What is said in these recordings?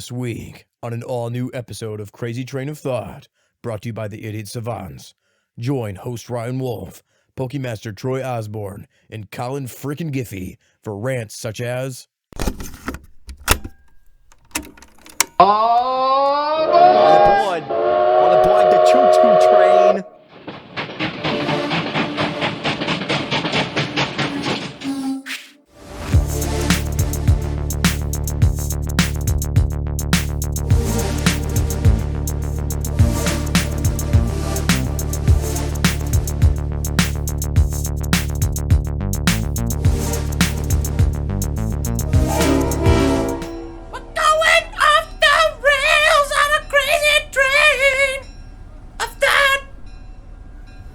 This week, on an all-new episode of Crazy Train of Thought, brought to you by the Idiot Savants, join host Ryan Wolf, Pokemaster Troy Osborne, and Colin frickin' Giffey for rants such as... On aboard the choo-choo train.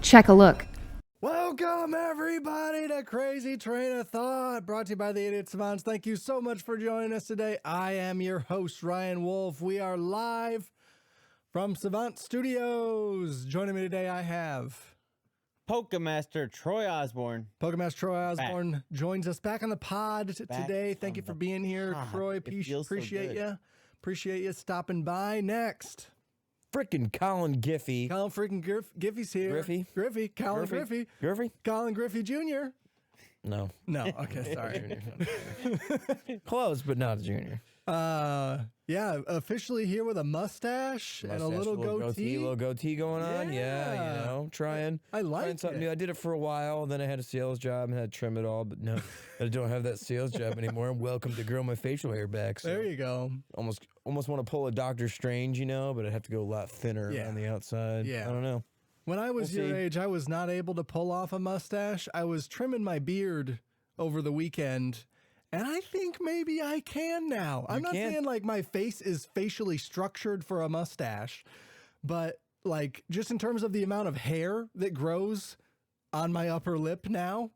Check a look. Welcome, everybody, to Crazy Train of Thought, brought to you by the Idiot Savants. Thank you so much for joining us today. I am your host, Ryan Wolf. We are live from Savant Studios. Joining me today, I have... Pokemaster Troy Osborne. Pokemaster Troy Osborne joins us back on the pod today. Thank you for being here, Troy. Appreciate you. Appreciate you stopping by. Next... Frickin' Colin Giffey. Colin freaking Giffey's here. Griffey. Colin Griffey. Colin Griffey Jr. No. Okay, sorry. Close, but not a junior. Yeah, officially here with a mustache and a little goatee. Little goatee going on. Yeah, you know, trying something new. I did it for a while, then I had a sales job and had to trim it all, but no, I don't have that sales job anymore. I'm welcome to grow my facial hair back. So there you go. Almost want to pull a Doctor Strange, you know, but I'd have to go a lot thinner on the outside. Yeah. I don't know. When I was your age, I was not able to pull off a mustache. I was trimming my beard over the weekend, and I think maybe I can now. I'm not saying like my face is facially structured for a mustache, but like just in terms of the amount of hair that grows on my upper lip now,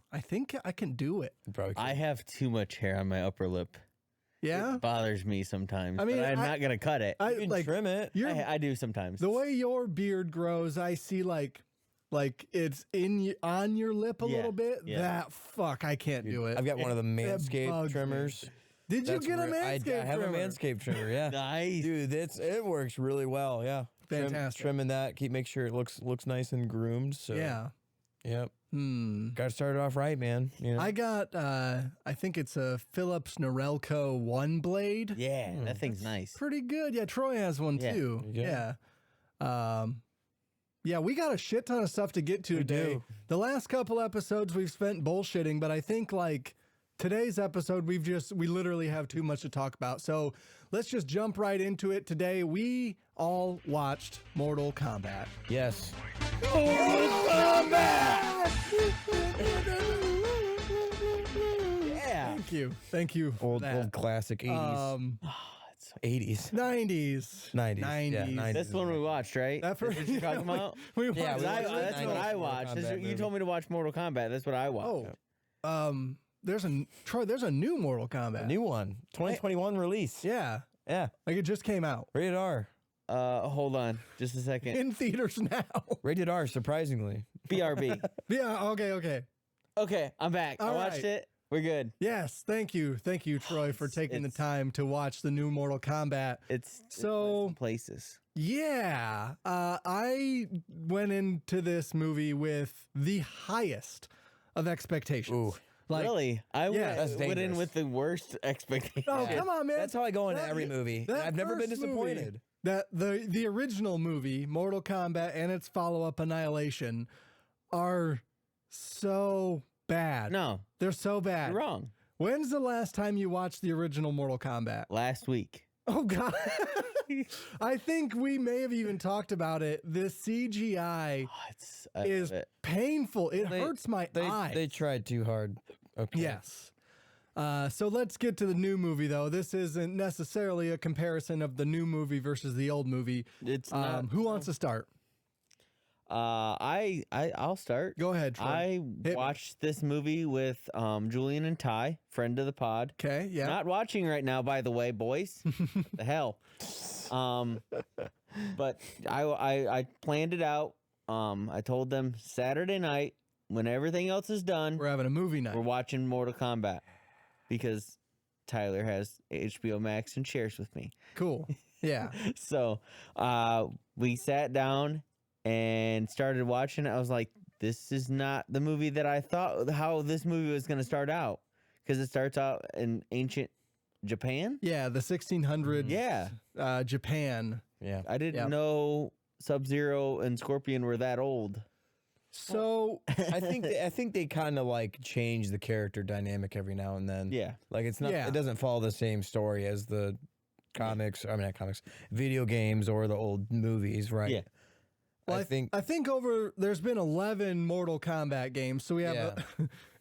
I think I can do it. I have too much hair on my upper lip. Yeah? It bothers me sometimes. I mean, but I'm not going to cut it. You can trim it. I do sometimes. The way your beard grows, I see like it's on your lip a little bit. Yeah. I can't do it. I've got one of the Manscaped trimmers. Did you get a Manscaped trimmer? I have a Manscaped trimmer, yeah. Nice. Dude, it works really well, yeah. Fantastic. Trimming that, make sure it looks nice and groomed. So yeah. Yep. Got to start it off right, man. You know? I got, I think it's a Philips Norelco One Blade. Yeah, that thing's nice. Pretty good. Yeah, Troy has one too. Yeah. Yeah, we got a shit ton of stuff to get to today. The last couple episodes we've spent bullshitting, but I think like today's episode, we literally have too much to talk about. So let's just jump right into it. Today, we all watched Mortal Kombat. Yes. Mortal Kombat! Yeah. Thank you. Old classic 80s. 80s. 90s. 90s. Yeah, 90s. That's the one we watched, right? That first, That's what you're talking about? We watched That's what I watched. You told me to watch Mortal Kombat. That's what I watched. Oh. There's a new Mortal Kombat. A new one. 2021 release. Yeah. Yeah. Like it just came out. Rated R. Hold on. Just a second. In theaters now. Rated R, surprisingly. BRB. Yeah, okay. Okay, I'm back. I watched it. We're good. Yes, thank you, Troy, for taking the time to watch the new Mortal Kombat. It's places. Yeah, I went into this movie with the highest of expectations. Ooh. Like, really? I went in dangerous. with the worst expectations. Oh, come on, man. That's how I go into every movie. I've never been disappointed. The original movie, Mortal Kombat, and its follow-up Annihilation are so bad. No. They're so bad. You're wrong. When's the last time you watched the original Mortal Kombat? Last week. Oh, God. I think we may have even talked about it. The CGI is painful. It hurts my eye. They tried too hard. Okay. Yes. So let's get to the new movie, though. This isn't necessarily a comparison of the new movie versus the old movie. It's not. Who wants to start? I'll start. Go ahead, Troy. I watched this movie with Julian and Ty, friend of the pod. Okay, yeah. Not watching right now, by the way, boys. The hell. But I planned it out. I told them Saturday night, when everything else is done, We're having a movie night. we're watching Mortal Kombat. Because Tyler has HBO Max and shares with me. Cool. Yeah. So we sat down and started watching it. I was like, this is not the movie that I thought how this movie was going to start out, because it starts out in ancient Japan. Yeah, the 1600s. Yeah. Japan. Yeah. I didn't Yep. know Sub-Zero and Scorpion were that old. So I think they kind of like change the character dynamic every now and then. Yeah. Like it's not. Yeah. It doesn't follow the same story as the comics. I mean, not comics, video games or the old movies, right? Yeah. well, I think. I think there's been 11 Mortal Kombat games, so we have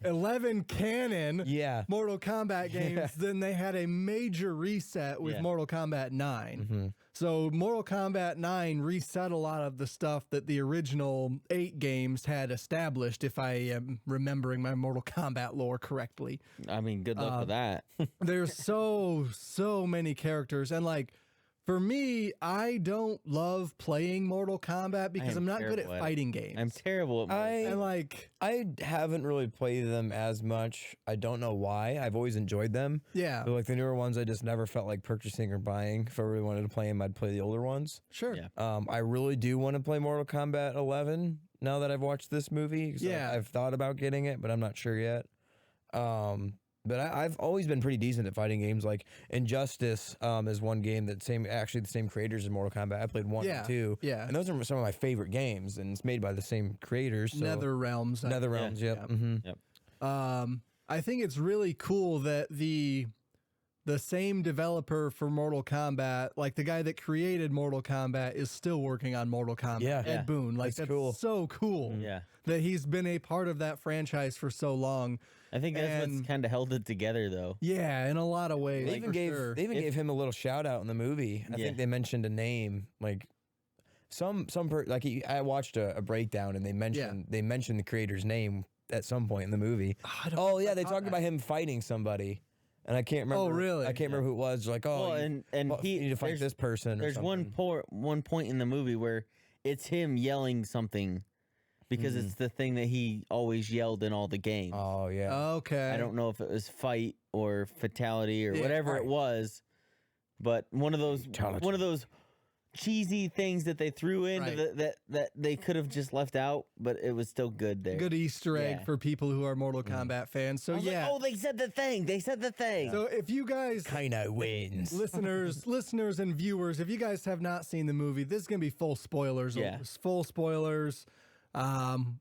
11 canon Yeah. Mortal Kombat games. Then they had a major reset with Yeah. Mortal Kombat 9. Mm-hmm. So Mortal Kombat 9 reset a lot of the stuff that the original 8 games had established, if I am remembering my Mortal Kombat lore correctly. I mean, good luck with that. There's so many characters, and like for me, I don't love playing Mortal Kombat because am I'm not good at terrible at it. fighting games. I'm terrible at Mortal and like I haven't really played them as much. I don't know why. I've always enjoyed them. yeah, But like the newer ones, I just never felt like purchasing or buying. If I really wanted to play them, I'd play the older ones. sure. Yeah. I really do want to play Mortal Kombat 11 now that I've watched this movie. So Yeah. I've thought about getting it, but I'm not sure yet. But I've always been pretty decent at fighting games. Like Injustice is one game that the same creators as Mortal Kombat. I played 1 Yeah, and 2. yeah. And those are some of my favorite games, and it's made by the same creators. So. Nether Realms. NetherRealms, yep. yeah. Mm-hmm. I think it's really cool that the same developer for Mortal Kombat, like the guy that created Mortal Kombat, is still working on Mortal Kombat. Yeah. Ed Yeah. Boon. Like That's that's cool. so cool. Yeah. That he's been a part of that franchise for so long. I think that's what's And- kind of held it together, though. Yeah, in a lot of ways. They even for gave sure. they even gave him a little shout out in the movie. I Yeah. think they mentioned a name, like I watched a breakdown, and they mentioned the creator's name at some point in the movie. Oh yeah, they talked about him fighting somebody, and I can't remember. Oh, really? I can't remember who it was. Like, oh, Well, you, and well, he you need to fight there's- this person. There's or one something. point in the movie where it's him yelling something, because it's the thing that he always yelled in all the games. Oh yeah. Okay. I don't know if it was fight or fatality or Yeah, whatever right. it was, but one of those Fatality. cheesy things that they threw into Right. that they could have just left out, but it was still good there. Good Easter egg Yeah. for people who are Mortal Kombat fans. So I was like, yeah. oh, they said the thing. They said the thing. So if you guys Kano wins. listeners and viewers, if you guys have not seen the movie, this is gonna be full spoilers. Yeah. Full spoilers.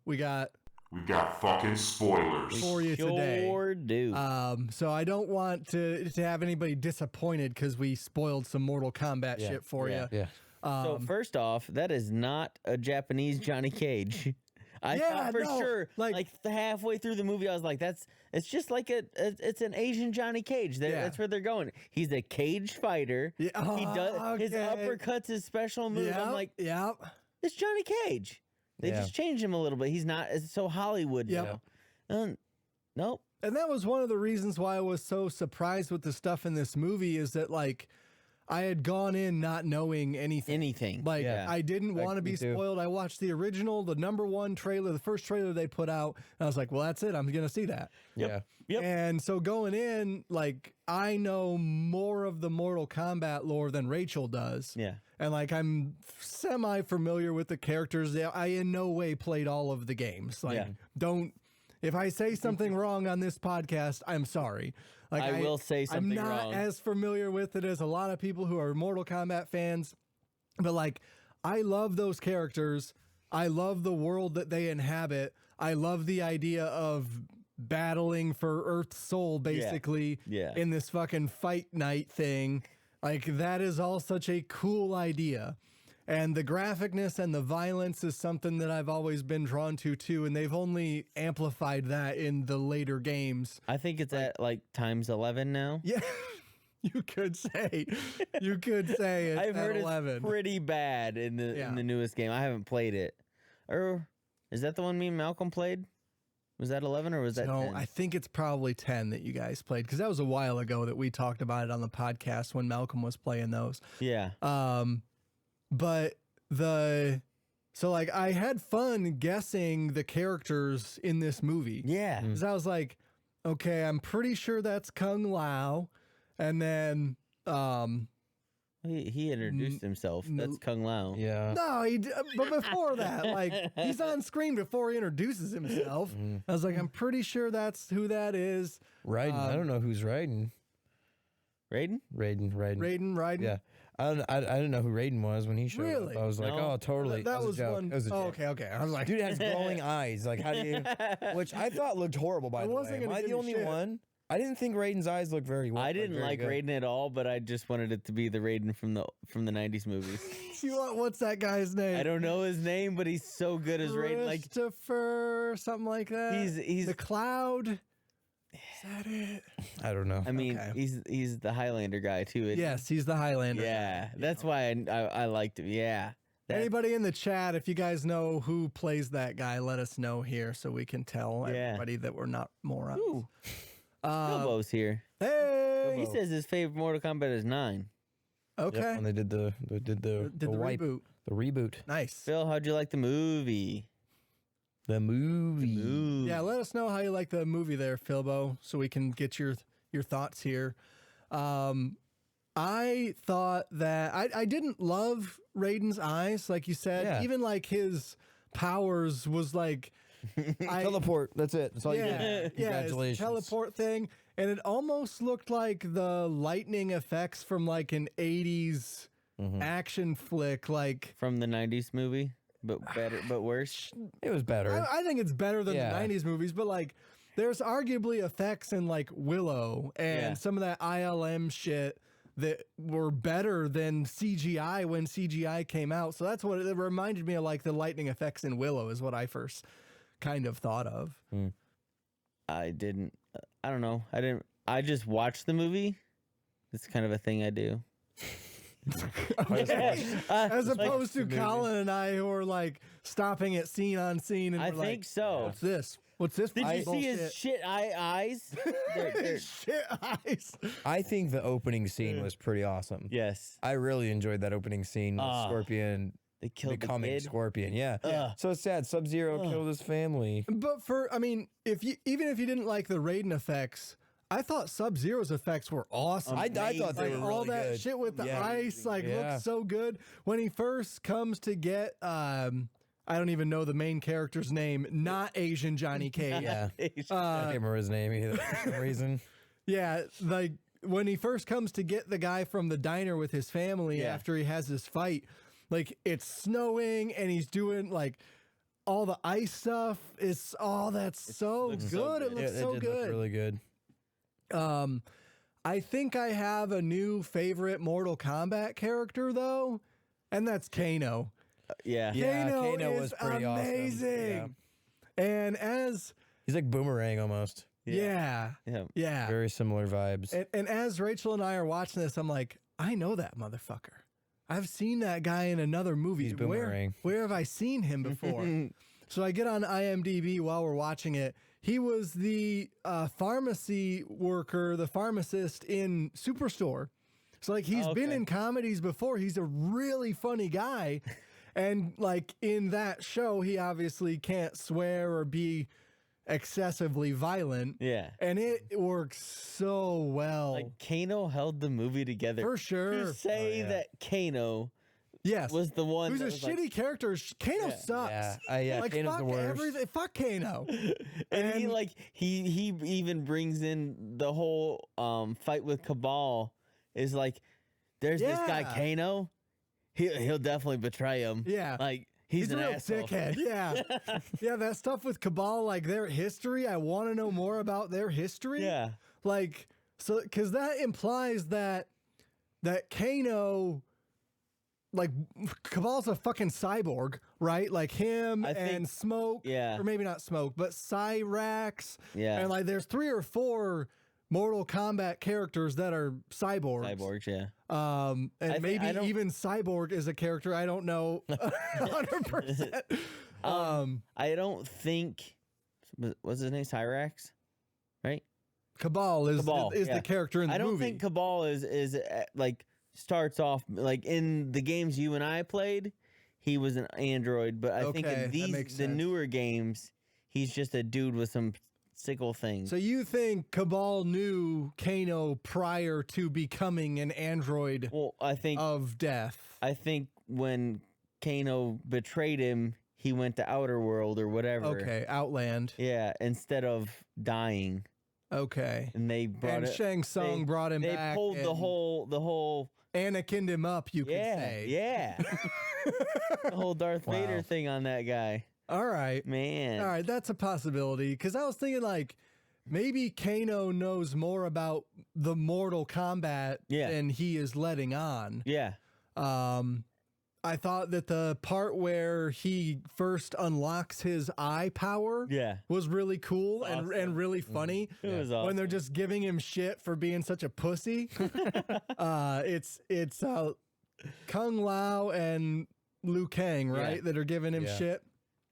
We got We got fucking spoilers. for you today. Sure do. So I don't want to have anybody disappointed because we spoiled some Mortal Kombat shit for Yeah. you. Yeah. So first off, that is not a Japanese Johnny Cage. I Yeah, thought for no, sure, like- like halfway through the movie, I was like, it's just like it's an Asian Johnny Cage. Yeah. That's where they're going. He's a cage fighter. Yeah, He does his okay. uppercuts, his special move. I'm like, yeah. it's Johnny Cage. They Yeah. just changed him a little bit. He's not it's so Hollywood Yep. now. Nope. And that was one of the reasons why I was so surprised with the stuff in this movie is that like I had gone in not knowing anything. Anything. Like Yeah. I didn't Like, want to me be too. spoiled. I watched the original, the #1 trailer, the first trailer they put out, and I was like, well, that's it. I'm gonna see that. Yeah. Yep. And so going in, like I know more of the Mortal Kombat lore than Rachel does. Yeah. And like I'm semi familiar with the characters. I in no way played all of the games. Like Yeah. if I say something wrong on this podcast, I'm sorry. Like I will say something I'm not wrong. as familiar with it as a lot of people who are Mortal Kombat fans. But like I love those characters. I love the world that they inhabit. I love the idea of battling for Earth's soul basically Yeah. in this fucking fight night thing. Like that is all such a cool idea. And the graphicness and the violence is something that I've always been drawn to too, and they've only amplified that in the later games. I think it's at like times 11 now. Yeah, you could say, it's I've heard at 11. it's pretty bad in the newest game. I haven't played it. Or is that the one me and Malcolm played? Was that 11 or was that No, 10? I think it's probably 10 that you guys played because that was a while ago that we talked about it on the podcast when Malcolm was playing those. Yeah. But so like I had fun guessing the characters in this movie. Yeah. Because I was like, okay, I'm pretty sure that's Kung Lao. And then He introduced himself. That's Kung Lao. Yeah. no, but before that, like he's on screen before he introduces himself. I was like, I'm pretty sure that's who that is. Raiden. I don't know who's Raiden. Raiden? Raiden. Yeah. I didn't know who Raiden was when he showed Really? up. I was like, No. oh, totally. That was a joke. one. It was a joke. Okay. I was like, Dude has glowing eyes. Like, how do you? Which I thought looked horrible. By I the wasn't way, gonna am I give the you only shit. one? I didn't think Raiden's eyes looked very well. I didn't very like good. Raiden at all, but I just wanted it to be the Raiden from the 90s movies. what's that guy's name? I don't know his name, but he's so good as Raiden. Like Christopher, something like that. he's the Cloud. Is that it? I don't know. I mean, Okay. he's the Highlander guy too. isn't he? Yes, he's the Highlander. Yeah, that's why I liked him. Yeah. Anybody in the chat, if you guys know who plays that guy, let us know here so we can tell Yeah. everybody that we're not morons. Ooh, Bilbo's here. Hey, He says his favorite Mortal Kombat is 9. okay. Yep, when they did the Did the wipe, reboot. the reboot, Nice. Phil, how'd you like the movie? the movie. Ooh. Yeah, let us know how you like the movie there, Philbo, so we can get your thoughts here. I thought that I didn't love Raiden's eyes, like you said. Yeah. Even like his powers was like Teleport. That's it. That's all you yeah, did. his Congratulations. teleport thing, and it almost looked like the lightning effects from like an 80s action flick. Like From the 90s movie, but better, but worse. It was better. I think it's better than Yeah. the 90s movies, but like there's arguably effects in like Willow and Yeah. some of that ILM shit that were better than CGI when CGI came out. So that's what it reminded me of, like the lightning effects in Willow is what I first kind of thought of. I didn't. I don't know. I didn't. I just watched the movie. It's kind of a thing I do. As opposed to Colin and I who are like stopping at scene on scene and I we're think like, so. what's this? What's this? Did you see bullshit? his shit eyes? They're- shit eyes? I think the opening scene was pretty awesome. yes, I really enjoyed that opening scene with Scorpion they killed becoming the kid. Scorpion. Yeah. Ugh. So sad. Sub-Zero killed his family. But I mean, even if you didn't like the Raiden effects, I thought Sub-Zero's effects were awesome. I thought they like were all really that good. shit with the Yeah. ice, like Yeah. looked so good. When he first comes to get, I don't even know the main character's name, not Asian Johnny Cage. Yeah. I can't remember his name either for some reason. Yeah, like when he first comes to get the guy from the diner with his family Yeah. after he has his fight, like it's snowing and he's doing like all the ice stuff. It's that's so looks good. so It good. looks it so did good. look really good. I think I have a new favorite Mortal Kombat character though, and that's Kano. Yeah. Yeah, Kano Kano is was pretty awesome. amazing. And as He's like Boomerang almost. yeah, Yeah. Very similar vibes. and as Rachel and I are watching this, I'm like, I know that motherfucker. I've seen that guy in another movie. He's Where Boomerang. have I seen him before? So I get on IMDb while we're watching it. He was the pharmacy worker, the pharmacist in Superstore. So like he's been Okay. in comedies before. He's a really funny guy. And like in that show, he obviously can't swear or be excessively violent. Yeah. And it works so well. Like Kano held the movie together. For sure. To say that Kano Yes. was the one Who's that a was like- shitty character. Kano sucks. Yeah, Like Kano's fuck the worst. everything. Fuck Kano. and he And- like he even brings in the whole fight with Cabal is like there's this guy Yeah. Kano. He'll definitely betray him. Yeah. Like he's a an real asshole. dickhead. Yeah. Yeah, that stuff with Cabal, like their history. I want to know more about their history. Yeah. Like, so, because that implies that Kano, like, Cabal's a fucking cyborg, right? Like him I think- and Smoke. yeah. Or maybe not Smoke, but Cyrax. Yeah. And like, there's 3 or 4 Mortal Kombat characters that are cyborgs. Cyborgs, yeah. And I maybe don't- even Cyborg is a character. I don't know 100%. I don't think what's his name? Cyrax? Right? Cabal is Cabal, is yeah. the character in the I don't movie. think Cabal is like starts off like in the games you and I played, he was an android, but I think Okay, in that makes the sense. newer games, he's just a dude with some sickle thing. So you think Cabal knew Kano prior to becoming an android well, of death? I think when Kano betrayed him, he went to Outer World or whatever. Okay, Outland. Yeah, instead of dying. Okay. And they brought And Shang Tsung brought him back. They pulled the whole Anakin'd him up, you could say. Yeah. The whole Darth Vader thing on that guy. All right. Man. All right, that's a possibility. Because I was thinking, like, maybe Kano knows more about the Mortal Kombat than he is letting on. Yeah. I thought that the part where he first unlocks his eye power was really cool and really funny. It was awesome. When they're just giving him shit for being such a pussy. It's Kung Lao and Liu Kang, right? That are giving him shit.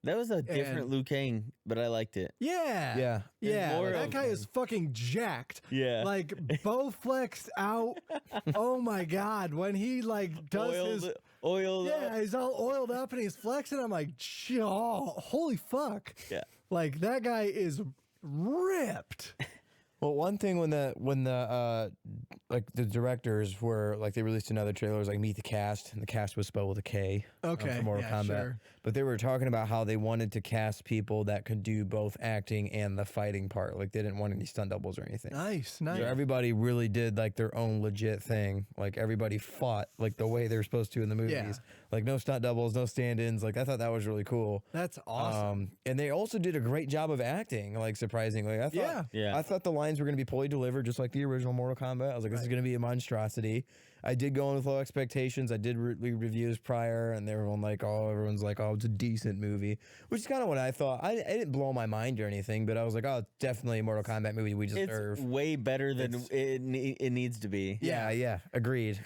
That was a different Liu Kang, but I liked it. Yeah. That guy is fucking jacked. Yeah. Like, Bowflexed out. Oh my God. When he, like, does oiled up. he's all oiled up and he's flexing. I'm like, oh, holy fuck. Yeah. Like, that guy is ripped. Well, one thing when the directors were like, they released another trailer, it was like Meet the Cast, and the cast was spelled with a K. Okay, for Mortal Kombat. sure. But they were talking about how they wanted to cast people that could do both acting and the fighting part. Like, they didn't want any stunt doubles or anything. Nice. So everybody really did like their own legit thing. Like, everybody fought like the way they were supposed to in the movies. Yeah. Like, no stunt doubles, no stand-ins. Like, I thought that was really cool. That's awesome. And they also did a great job of acting, like, surprisingly. I thought, I thought the lines were going to be fully delivered, just like the original Mortal Kombat. I was like, this is going to be a monstrosity. I did go in with low expectations. I did read reviews prior, and everyone's like, oh, it's a decent movie, which is kind of what I thought. I didn't blow my mind or anything, but I was like, oh, it's definitely a Mortal Kombat movie we deserve. It's way better than it needs to be. Yeah. Agreed.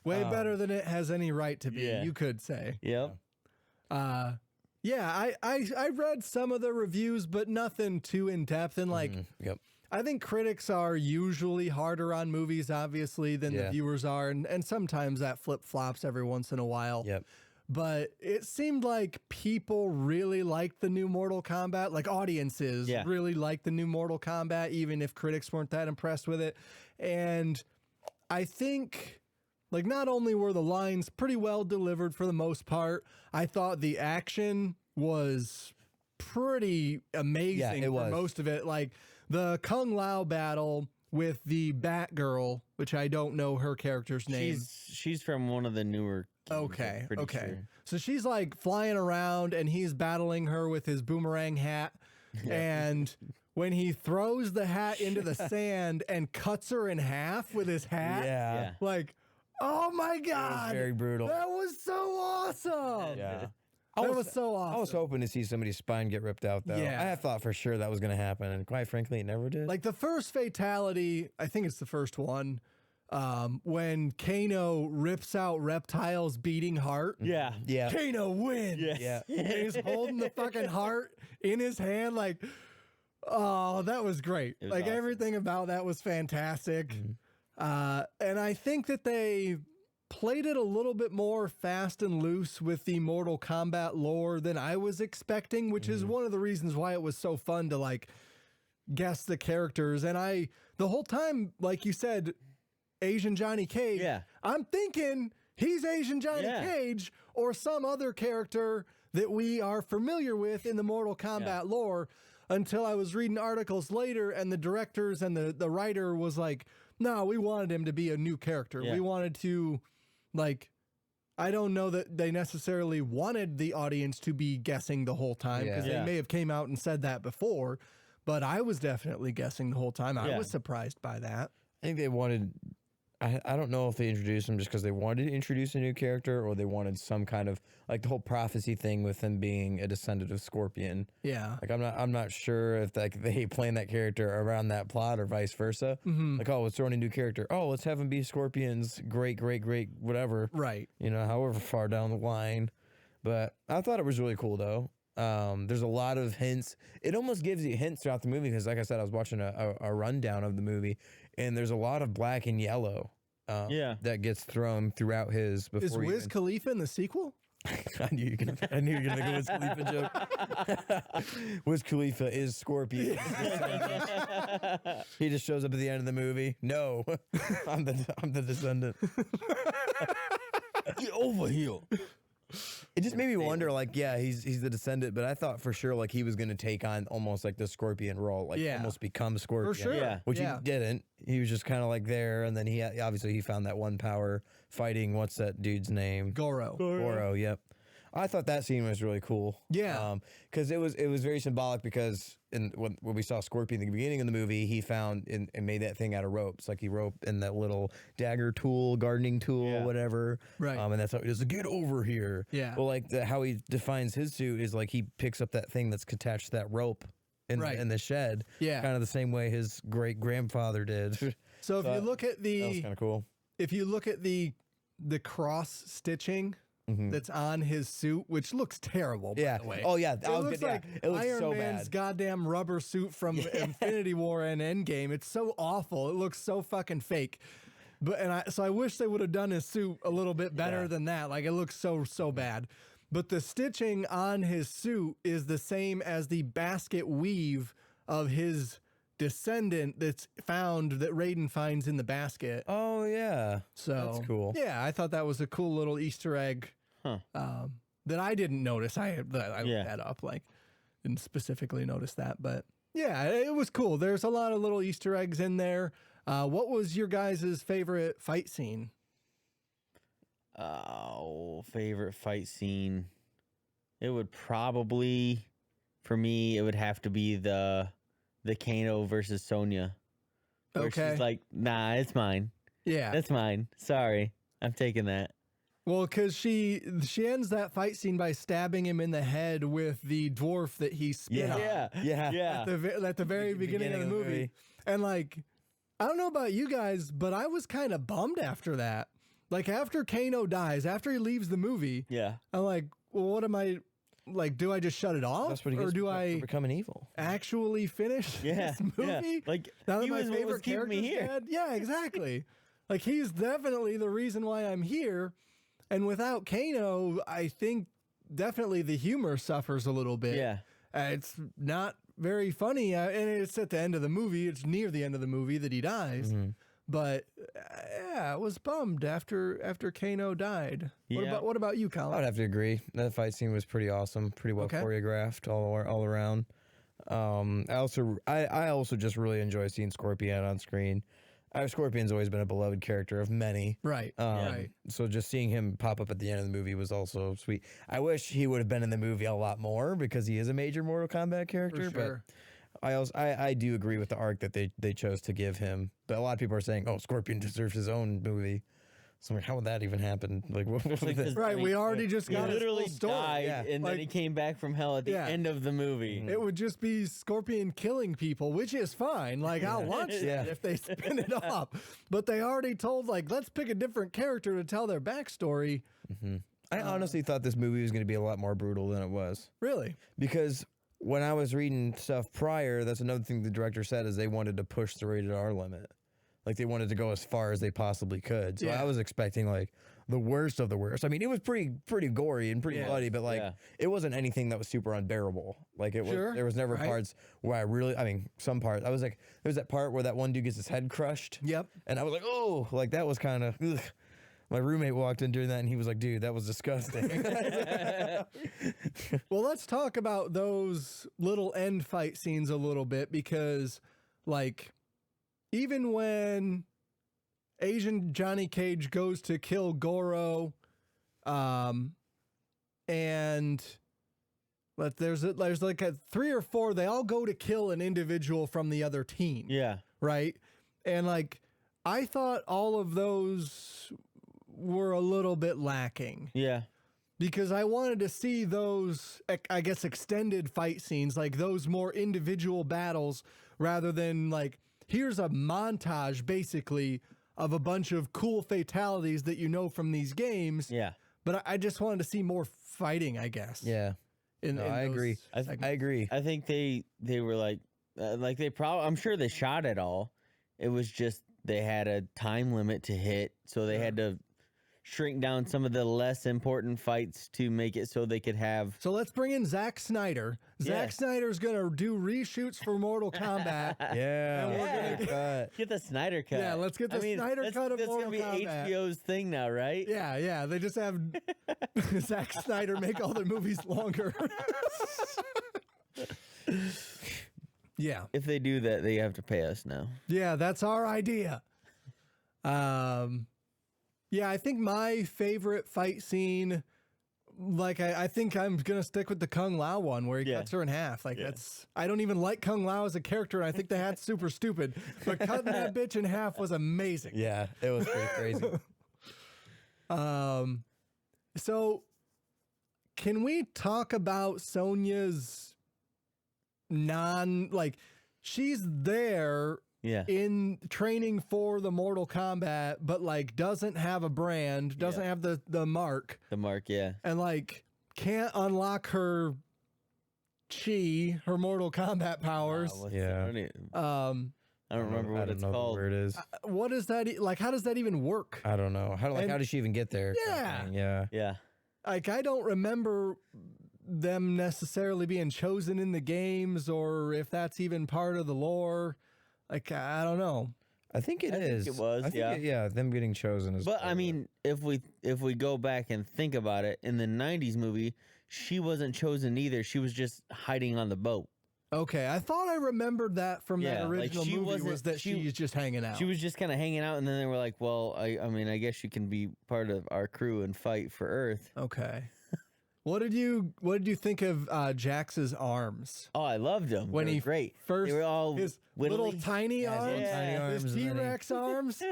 Way better than it has any right to be, you could say. Yep. I read some of the reviews, but nothing too in depth. And like, I think critics are usually harder on movies, obviously, than the viewers are, and sometimes that flip flops every once in a while. Yep. But it seemed like people really liked the new Mortal Kombat, like audiences really liked the new Mortal Kombat, even if critics weren't that impressed with it. And I think, like, not only were the lines pretty well delivered for the most part, I thought the action was pretty amazing for most of it. Like, the Kung Lao battle with the Batgirl, which I don't know her character's name. She's from one of the newer games. Okay. Sure. So she's like flying around and he's battling her with his boomerang hat. And when he throws the hat into the sand and cuts her in half with his hat, like, oh my God. It was very brutal. That was so awesome. Yeah. That was so awesome. I was hoping to see somebody's spine get ripped out, though. Yeah. I thought for sure that was going to happen, and quite frankly, it never did. Like, the first fatality, I think it's the first one, when Kano rips out Reptile's beating heart. Yeah. Kano wins. Yeah. And he's holding the fucking heart in his hand, like, oh, that was great. Was like, awesome. everything about that was fantastic. And I think that they played it a little bit more fast and loose with the Mortal Kombat lore than I was expecting, which is one of the reasons why it was so fun to, like, guess the characters. And the whole time, like you said, Asian Johnny Cage, I'm thinking he's Asian Johnny Cage or some other character that we are familiar with in the Mortal Kombat lore, until I was reading articles later and the directors and the writer was like, no, we wanted him to be a new character. We wanted to, like, I don't know that they necessarily wanted the audience to be guessing the whole time, because they may have came out and said that before, but I was definitely guessing the whole time. I was surprised by that. I think they wanted, I don't know if they introduced him just because they wanted to introduce a new character, or they wanted some kind of, like, the whole prophecy thing with him being a descendant of Scorpion. Yeah. Like, I'm not sure if, like, they plan that character around that plot or vice versa. Like, oh, let's throw in a new character. Oh, let's have him be Scorpion's great whatever. Right. You know, however far down the line. But I thought it was really cool, though. There's a lot of hints. It almost gives you hints throughout the movie, because, like I said, I was watching a rundown of the movie, and there's a lot of black and yellow that gets thrown throughout his. Is Wiz Khalifa in the sequel? I knew you were gonna go with Khalifa joke. Wiz Khalifa is Scorpion. He just shows up at the end of the movie. No, I'm the descendant. Get over here. It just made me wonder, like, yeah, he's the descendant, but I thought for sure like he was gonna take on almost like the Scorpion role, like almost become Scorpion. For sure. Yeah. Which he didn't. He was just kind of like there, and then he obviously he found that one power fighting. What's that dude's name? Goro. Goro. Yep. I thought that scene was really cool. Yeah. Because it was very symbolic because when we saw Scorpion in the beginning of the movie, he found and made that thing out of ropes, like he rope and that little dagger tool, gardening tool, whatever. Right. And that's how he does. Get over here. Yeah. Well, like how he defines his suit is like he picks up that thing that's attached to that rope in the shed. Yeah. Kind of the same way his great grandfather did. So if you look at That was kind of cool. if you look at the cross stitching that's on his suit, which looks terrible, by the way. Oh yeah. It looks like it looks Iron so Man's bad. goddamn rubber suit from Infinity War and Endgame. It's so awful. It looks so fucking fake. So I wish they would have done his suit a little bit better than that. Like it looks so bad. But the stitching on his suit is the same as the basket weave of his descendant that Raiden finds in the basket. Oh yeah. So that's cool. Yeah, I thought that was a cool little Easter egg that I didn't notice. I looked that up, like didn't specifically notice that, but yeah, it was cool. There's a lot of little Easter eggs in there. What was your guys' favorite fight scene? Oh, favorite fight scene. It would probably, for me, it would have to be the Kano versus Sonya. Where Okay. she's like, nah, it's mine. Yeah. That's mine. Sorry. I'm taking that. Well, because she ends that fight scene by stabbing him in the head with the dwarf that he spit on Yeah. at the very beginning of the movie. And like, I don't know about you guys, but I was kind of bummed after that. Like after Kano dies, after he leaves the movie, Yeah. I'm like, well, what am I like? Do I just shut it off, That's what he or gets do for I becoming evil? actually finish Yeah. this movie? Yeah. Like, now that he my was what was favorite keeping me character's here. dead? Yeah, exactly. Like he's definitely the reason why I'm here. And without Kano, I think definitely the humor suffers a little bit. Yeah. It's not very funny, and it's at the end of the movie. It's near the end of the movie that he dies. But yeah, I was bummed after Kano died. Yeah. What about you, I Colin? would have to agree. That fight scene was pretty awesome, pretty well choreographed all around. I also just really enjoy seeing Scorpion on screen. Scorpion's always been a beloved character of many. Right. Right. So just seeing him pop up at the end of the movie was also sweet. I wish he would have been in the movie a lot more because he is a major Mortal Kombat character. For sure. But I do agree with the arc that they chose to give him. But a lot of people are saying, "Oh, Scorpion deserves his own movie." So I'm like, how would that even happen? Like, what was Like, this? Right, we already just He got his literally full story. died, Yeah. and Like- then he came back from hell at the Yeah. end of the movie. It would just be Scorpion killing people, which is fine. Like, I'll watch that if they spin it off. But they already told, like, let's pick a different character to tell their backstory. I honestly thought this movie was going to be a lot more brutal than it was. Really? Because when I was reading stuff prior, that's another thing the director said is they wanted to push the rated R limit. Like they wanted to go as far as they possibly could. So Yeah. I was expecting like the worst of the worst. I mean, it was pretty gory and pretty bloody, but like it wasn't anything that was super unbearable. Like it was, there was never parts where some parts, I was like, there's that part where that one dude gets his head crushed. Yep. And I was like, oh, like that was kind of, my roommate walked in during that and he was like, dude, that was disgusting. Well, let's talk about those little end fight scenes a little bit because, like, even when Asian Johnny Cage goes to kill Goro, and there's like 3 or 4, they all go to kill an individual from the other team. Yeah. Right? And like, I thought all of those were a little bit lacking. Yeah. Because I wanted to see those, I guess, extended fight scenes, like those more individual battles, rather than like, here's a montage, basically, of a bunch of cool fatalities that you know from these games. Yeah. But I just wanted to see more fighting, I guess. Yeah. In I those agree. I segments. agree. I think they were like they probably, I'm sure they shot it all. It was just they had a time limit to hit, so they had to shrink down some of the less important fights to make it so they could have. So let's bring in Zack Snyder. Zack Yes. Snyder's gonna do reshoots for Mortal Kombat. Yeah. And we're Yeah. gonna cut. Get the Snyder cut. Yeah, let's get the Snyder that's, cut of that's Mortal gonna be Kombat. HBO's thing now, right? Yeah. They just have Zack Snyder make all their movies longer. Yeah. If they do that, they have to pay us now. Yeah, that's our idea. Yeah, I think my favorite fight scene, like I think I'm gonna stick with the Kung Lao one where he Yeah. cuts her in half. Like that's I don't even like Kung Lao as a character, and I think that's super stupid. But cutting that bitch in half was amazing. Yeah, it was pretty crazy. So can we talk about Sonya's she's there Yeah. in training for the Mortal Kombat, but like doesn't have a brand, doesn't have the mark, The mark, yeah. and like can't unlock her chi, her Mortal Kombat powers. Yeah. I don't remember what it's know called. where it is. What is that? How does that even work? I don't know. How And- does she even get there? kind of Yeah. thing. Yeah. Yeah. Like I don't remember them necessarily being chosen in the games, or if that's even part of the lore. Like I don't know. I think it I think is. it was, I think yeah. yeah, them getting chosen is. But part I of it. mean, if we go back and think about it, in the 90s movie, she wasn't chosen either. She was just hiding on the boat. Okay, I thought I remembered that from Yeah, that like, original she movie wasn't- was that she- she's just hanging out. She was just kind of hanging out, and then they were like, "Well, I mean, I guess you can be part of our crew and fight for Earth." Okay. What did you think of Jax's arms? Oh, I loved them. When They were he great. First, they were all his wiggly. little tiny Yeah, his arms, little tiny Yeah. arms, his and then he- T-Rex arms,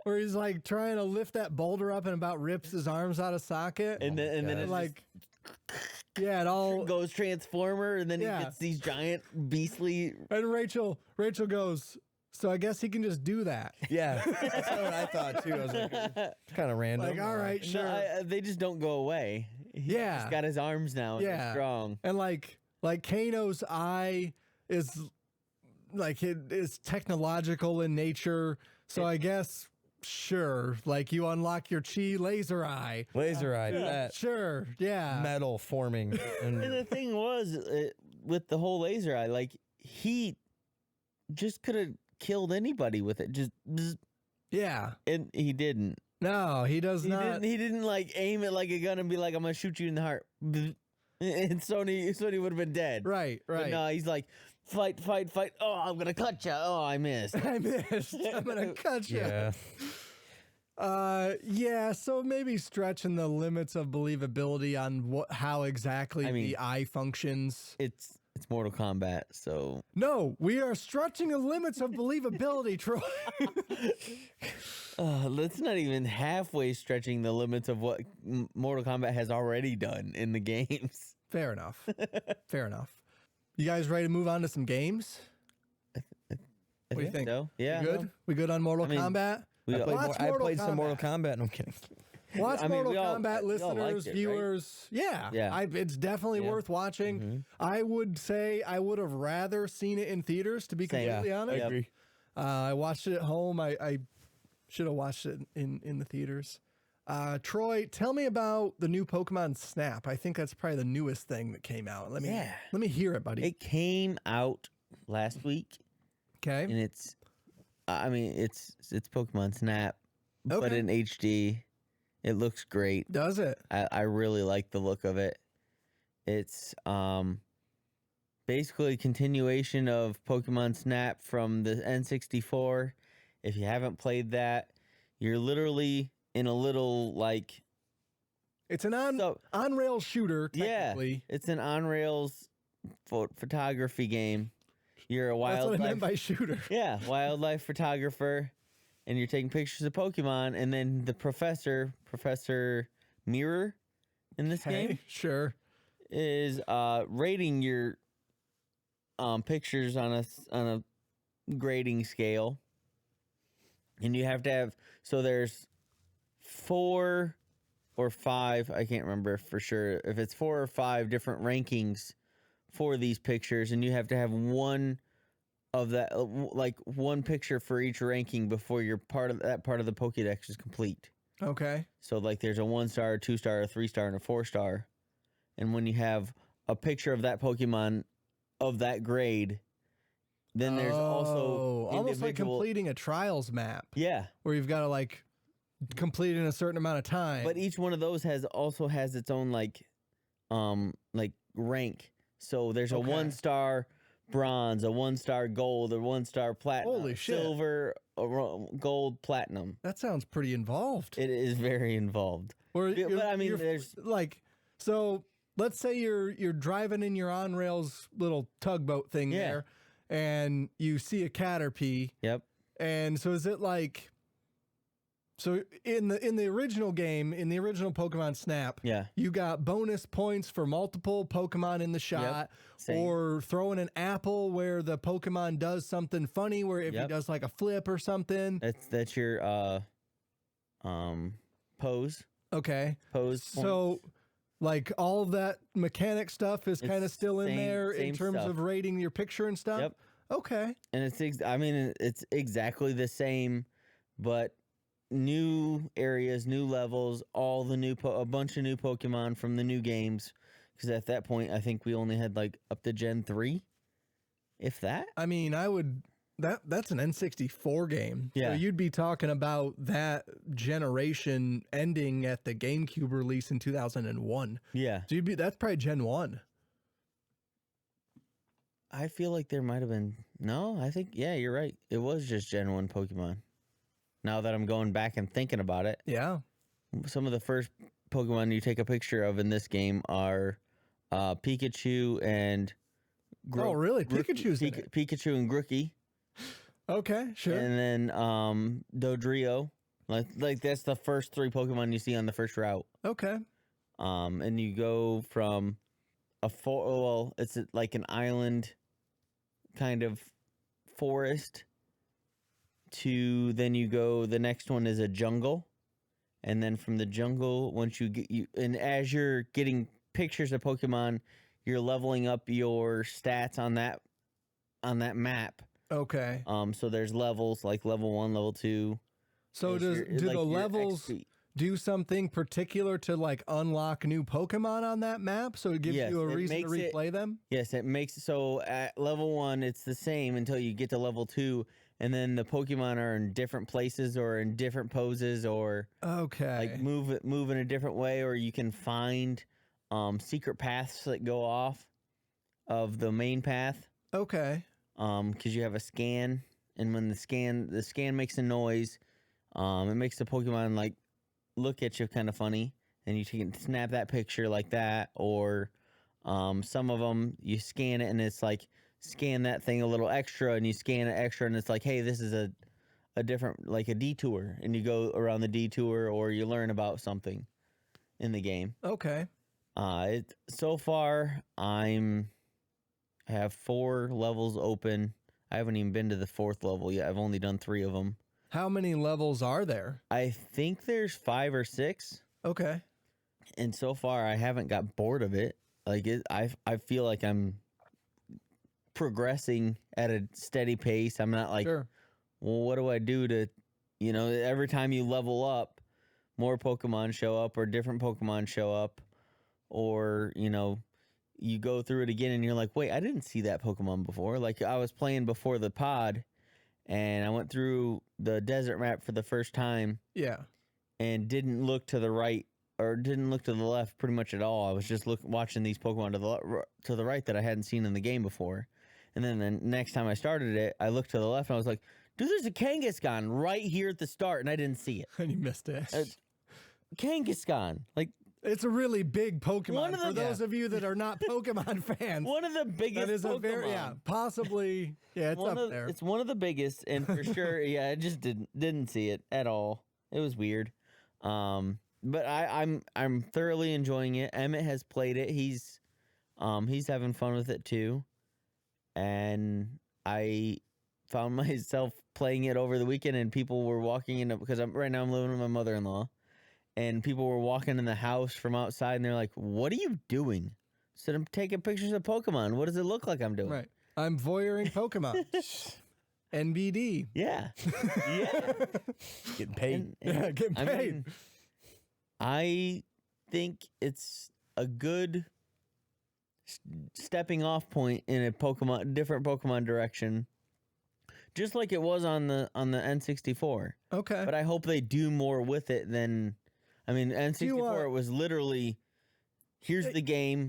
where he's like trying to lift that boulder up and about rips his arms out of socket. and then God. it Like, yeah, it all. goes Transformer, and then Yeah. he gets these giant beastly. And Rachel goes, so I guess he can just do that. Yeah, that's what I thought too. I was like, kind of random. Like, all right, sure. No, they just don't go away. He's Yeah. got his arms now. And Yeah. they're strong. And like Kano's eye is like it is technological in nature. So I guess sure, like you unlock your chi laser eye. Laser eye, that Sure, yeah. metal forming. And And the thing was, with the whole laser eye, like he just could have killed anybody with it. Just bzz, Yeah. and he didn't. No, he does He not. didn't. He didn't like aim it like a gun and be like, "I'm gonna shoot you in the heart." Bzz. And Sony would have been dead. Right, But right. no, he's like, fight. Oh, I'm gonna cut you. Oh, I missed. I missed. I'm gonna cut you. yeah, Yeah. So maybe stretching the limits of believability on how exactly I mean- the eye functions. It's Mortal Kombat, so No, we are stretching the limits of believability, Troy. that's not even halfway stretching the limits of what Mortal Kombat has already done in the games. Fair enough. Fair enough. You guys ready to move on to some games? I What do you think? So, yeah. We good? We good on Mortal I mean, Kombat? we- Watch I Mortal played some Mortal Kombat. Kombat. No, I'm kidding. Watch I mean, Mortal we all- Kombat, we all liked listeners, it, right? viewers. Yeah, Yeah. it's definitely Yeah. worth watching. I would say I would have rather seen it in theaters, to be Same. completely Yeah, honest. I agree. I watched it at home. I should have watched it in the theaters. Troy, tell me about the new Pokemon Snap. I think that's probably the newest thing that came out. Let me hear it, buddy. It came out last week, Okay. and it's Pokemon Snap, but Okay. in HD. It looks great. Does it? I really like the look of it. It's basically a continuation of Pokemon Snap from the N64. If you haven't played that, you're literally in a little like It's an So- on-rail shooter, yeah, technically. it's an on rails photography game. You're a That's what I wildlife meant by shooter. Yeah, wildlife photographer, and you're taking pictures of Pokemon, and then the Professor Mirror in this game Okay, sure. is rating your pictures on a grading scale, and you have to have there's 4 or 5, I can't remember for sure if it's 4 or 5 different rankings for these pictures, and you have to have one of that like one picture for each ranking before your part of the Pokédex is complete. Okay. So like there's a 1-star, a 2-star, a 3-star, and a 4-star. And when you have a picture of that Pokemon of that grade, then there's also almost like individual- completing a trials map. Yeah. Where you've got to like complete in a certain amount of time. But each one of those also has its own like rank. So there's a Okay. 1-star bronze, a 1-star gold, a 1-star platinum, Holy shit. silver, gold, platinum. That sounds pretty involved. It is very involved. But I mean, there's like, so let's say you're driving in your on rails little tugboat thing there, and you see a Caterpie. Yep. And so is it like, so in the original game, in the original Pokemon Snap, Yeah. you got bonus points for multiple Pokemon in the shot, Same. or throwing an apple where the Pokemon does something funny, where if he Yep. does like a flip or something. That's your pose. Okay. Pose. So, like all of that mechanic stuff is kind of It's still in same- there in same terms stuff. of rating your picture and stuff. Yep. Okay. And it's exactly the same, but new areas, new levels, all the new a bunch of new Pokemon from the new games. Because at that point, I think we only had like up to Gen 3, if that. I mean, that's an N64 game. Yeah. So you'd be talking about that generation ending at the GameCube release in 2001. Yeah, So that's probably Gen 1. I feel like there might have been. No, I think you're right. It was just Gen 1 Pokemon. Now that I'm going back and thinking about it, Yeah. some of the first Pokemon you take a picture of in this game are Pikachu and Oh, really? Pikachu's in it? Pikachu and Grookey. Okay, sure. And then Dodrio. Like that's the first 3 Pokemon you see on the first route. Okay. And you go from it's like an island kind of forest to then you go, the next one is a jungle. And then from the jungle, once and as you're getting pictures of Pokemon, you're leveling up your stats on that map. Okay. So there's levels like level 1, level 2. So as do your- the like your levels XP. do something particular to like unlock new Pokemon on that map? So it gives Yes, you a it reason to makes it- replay them? Yes, it makes so at level 1 it's the same until you get to level 2, and then the Pokemon are in different places or in different poses or Okay. like move in a different way, or you can find secret paths that go off of the main path. Okay. Because you have a scan, and when the scan makes a noise, it makes the Pokemon like look at you kind of funny, and you can snap that picture like that. Or some of them you scan it, and it's like scan that thing a little extra, and you scan it extra, and it's like, hey, this is a different, like a detour, and you go around the detour, or you learn about something in the game. Okay. So far I have 4 levels open. I haven't even been to the 4th level yet. I've only done 3 of them. How many levels are there? I think there's 5 or 6, Okay. and so far I haven't got bored of it. Like I feel like I'm progressing at a steady pace. I'm not like, Sure. well, what do I do to, every time you level up, more Pokemon show up or different Pokemon show up, or you go through it again and you're like, wait, I didn't see that Pokemon before. Like I was playing before the pod, and I went through the desert map for the first time Yeah. and didn't look to the right or didn't look to the left pretty much at all. I was just watching these Pokemon to the right that I hadn't seen in the game before. And then the next time I started it, I looked to the left and I was like, dude, there's a Kangaskhan right here at the start, and I didn't see it. And you missed it. Kangaskhan, like It's a really big Pokemon. One of For the- those of you that are not Pokemon fans, one of the biggest that is Pokemon. a very possibly it's One up of- there. It's one of the biggest, and for sure, yeah, I just didn't see it at all. It was weird. But I'm thoroughly enjoying it. Emmett has played it. He's having fun with it too. And I found myself playing it over the weekend, and people were walking in because right now I'm living with my mother-in-law, and people were walking in the house from outside, and they're like, "What are you doing?" I said, "I'm taking pictures of Pokemon. What does it look like I'm doing?" Right. I'm voyeuring Pokemon. NBD. Yeah. Yeah. Getting paid. And- Yeah, getting I paid. mean, I think it's a good stepping off point in a different Pokemon direction, just like it was on the N64. Okay. But I hope they do more with it than, I mean, N64 it was literally, here's the game,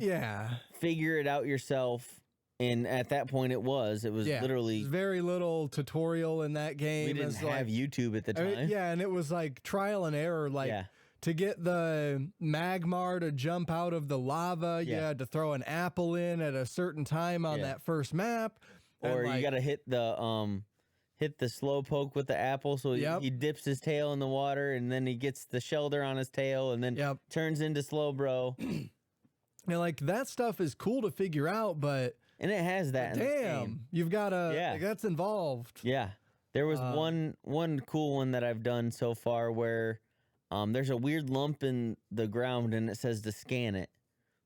figure it out yourself. And at that point, it was literally there's very little tutorial in that game. We didn't have YouTube at the time. And it was like trial and error. Like to get the Magmar to jump out of the lava, you had to throw an apple in at a certain time on that first map, or you got to hit the Slowpoke with the apple, so he dips his tail in the water, and then he gets the Shelter on his tail, and then turns into Slowbro. And like that stuff is cool to figure out, but. And it has that. Damn, you've got to. Like, that's involved. Yeah, there was one cool one that I've done so far where there's a weird lump in the ground and it says to scan it.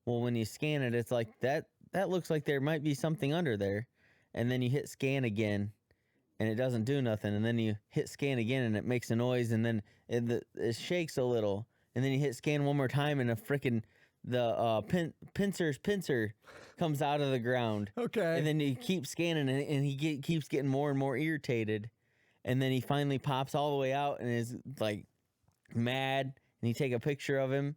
Well, when you scan it, it's like that looks like there might be something under there, and then you hit scan again, and it doesn't do nothing, and then you hit scan again and it makes a noise, and then it shakes a little, and then you hit scan one more time and the pincer comes out of the ground. Okay. And then you keep scanning it, and he keeps getting more and more irritated. And then he finally pops all the way out and is like mad. And you take a picture of him.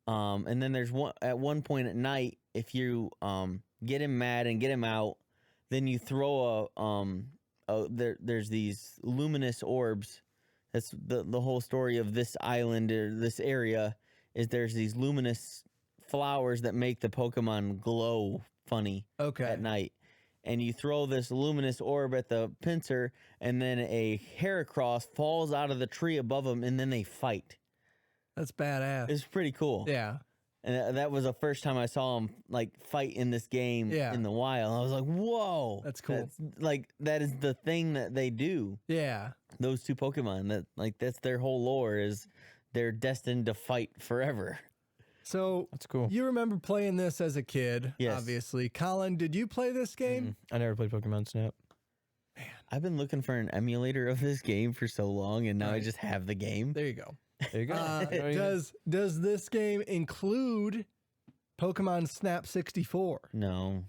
And then there's at one point at night, if you get him mad and get him out, then you throw there's these luminous orbs. That's the whole story of this island or this area is there's these luminous flowers that make the Pokemon glow funny at night. And you throw this luminous orb at the pincer, and then a Heracross falls out of the tree above them, and then they fight. That's badass. It's pretty cool. Yeah. And that was the first time I saw them like fight in this game in the wild. I was like, whoa. That's cool. That is the thing that they do. Yeah. Those two Pokemon, that's their whole lore is they're destined to fight forever. So that's cool. You remember playing this as a kid, obviously. Colin, did you play this game? I never played Pokemon Snap. Man, I've been looking for an emulator of this game for so long, and now I just have the game. There you go. There you go. Does this game include Pokemon Snap 64? No.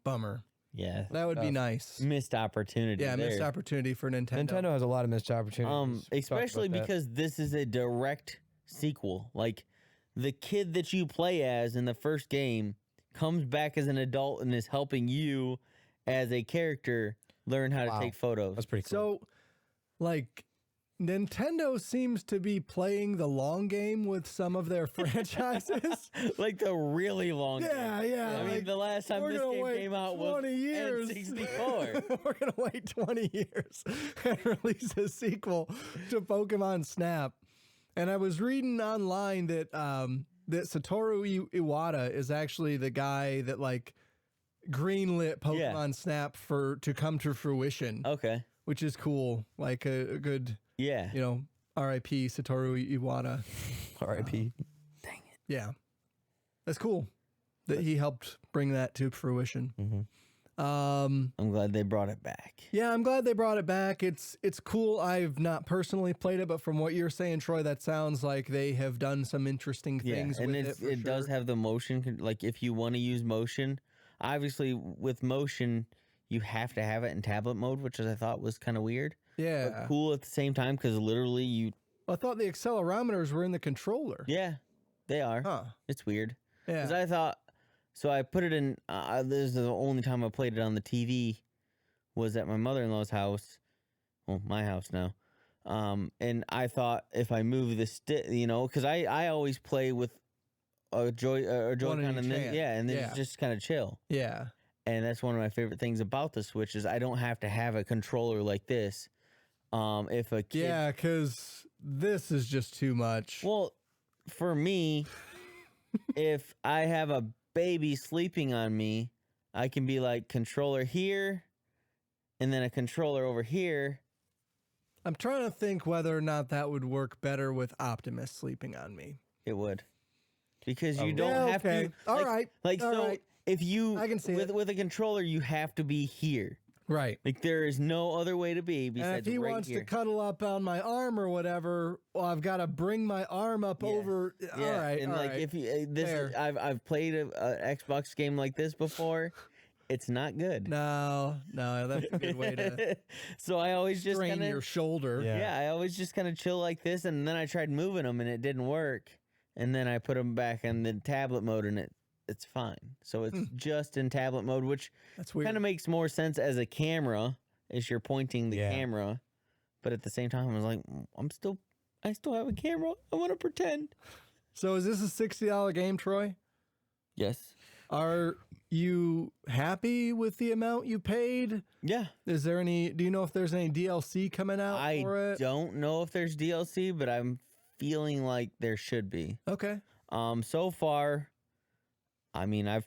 Bummer. Yeah. That would be nice. Missed opportunity. Yeah, missed opportunity for Nintendo. Nintendo has a lot of missed opportunities. Especially because this is a direct sequel. Like, the kid that you play as in the first game comes back as an adult and is helping you as a character learn how to take photos. That's pretty cool. So, like, Nintendo seems to be playing the long game with some of their franchises. Like the really long game. Yeah. I mean, the last time this game came out was N64. We're going to wait 20 years and release a sequel to Pokemon Snap. And I was reading online that that Satoru Iwata is actually the guy that like greenlit Pokemon Snap to come to fruition. Okay. Which is cool. Like a good, R.I.P. Satoru Iwata. R.I.P. Dang it. Yeah. That's cool that he helped bring that to fruition. Mm-hmm. I'm glad they brought it back. Yeah, I'm glad they brought it back. It's cool. I've not personally played it, but from what you're saying, Troy, that sounds like they have done some interesting things with it. And it does have the motion. Like if you want to use motion, obviously with motion, you have to have it in tablet mode, which I thought was kind of weird. Yeah. But cool at the same time because literally I thought the accelerometers were in the controller. Yeah, they are. Huh. It's weird. Yeah. Because I thought... So I put it in, this is the only time I played it on the TV was at my mother-in-law's house. Well, my house now. And I thought if I move the stick, because I always play with a Joy-Con and then, and then just kind of chill. Yeah. And that's one of my favorite things about the Switch is I don't have to have a controller like this. If a kid... Yeah, because this is just too much. Well, for me, if I have a baby sleeping on me, I can be like controller here and then a controller over here. I'm trying to think whether or not that would work better with Optimus sleeping on me. It would. Because you don't have to. All right. If you I can see with a controller, you have to be here. Right. Like there is no other way to be And besides if he right wants here. to cuddle up on my arm or whatever, well, I've got to bring my arm up over. Yeah, All right. and all like right. if you this is, Fair. I've played a Xbox game like this before, it's not good. No, that's a good way to So I always just strain kind your of shoulder. yeah, I always just kind of chill like this, and then I tried moving them and it didn't work, and then I put them back in the tablet mode and it's fine. So it's just in tablet mode, which That's weird. kind of makes more sense as a camera, as you're pointing the camera. But at the same time, I was like, I still have a camera. I want to pretend. So is this a $60 game, Troy? Yes. Are you happy with the amount you paid? Yeah. Do you know if there's any DLC coming out for I it? don't know if there's DLC, but I'm feeling like there should be. Okay. So far, I mean, I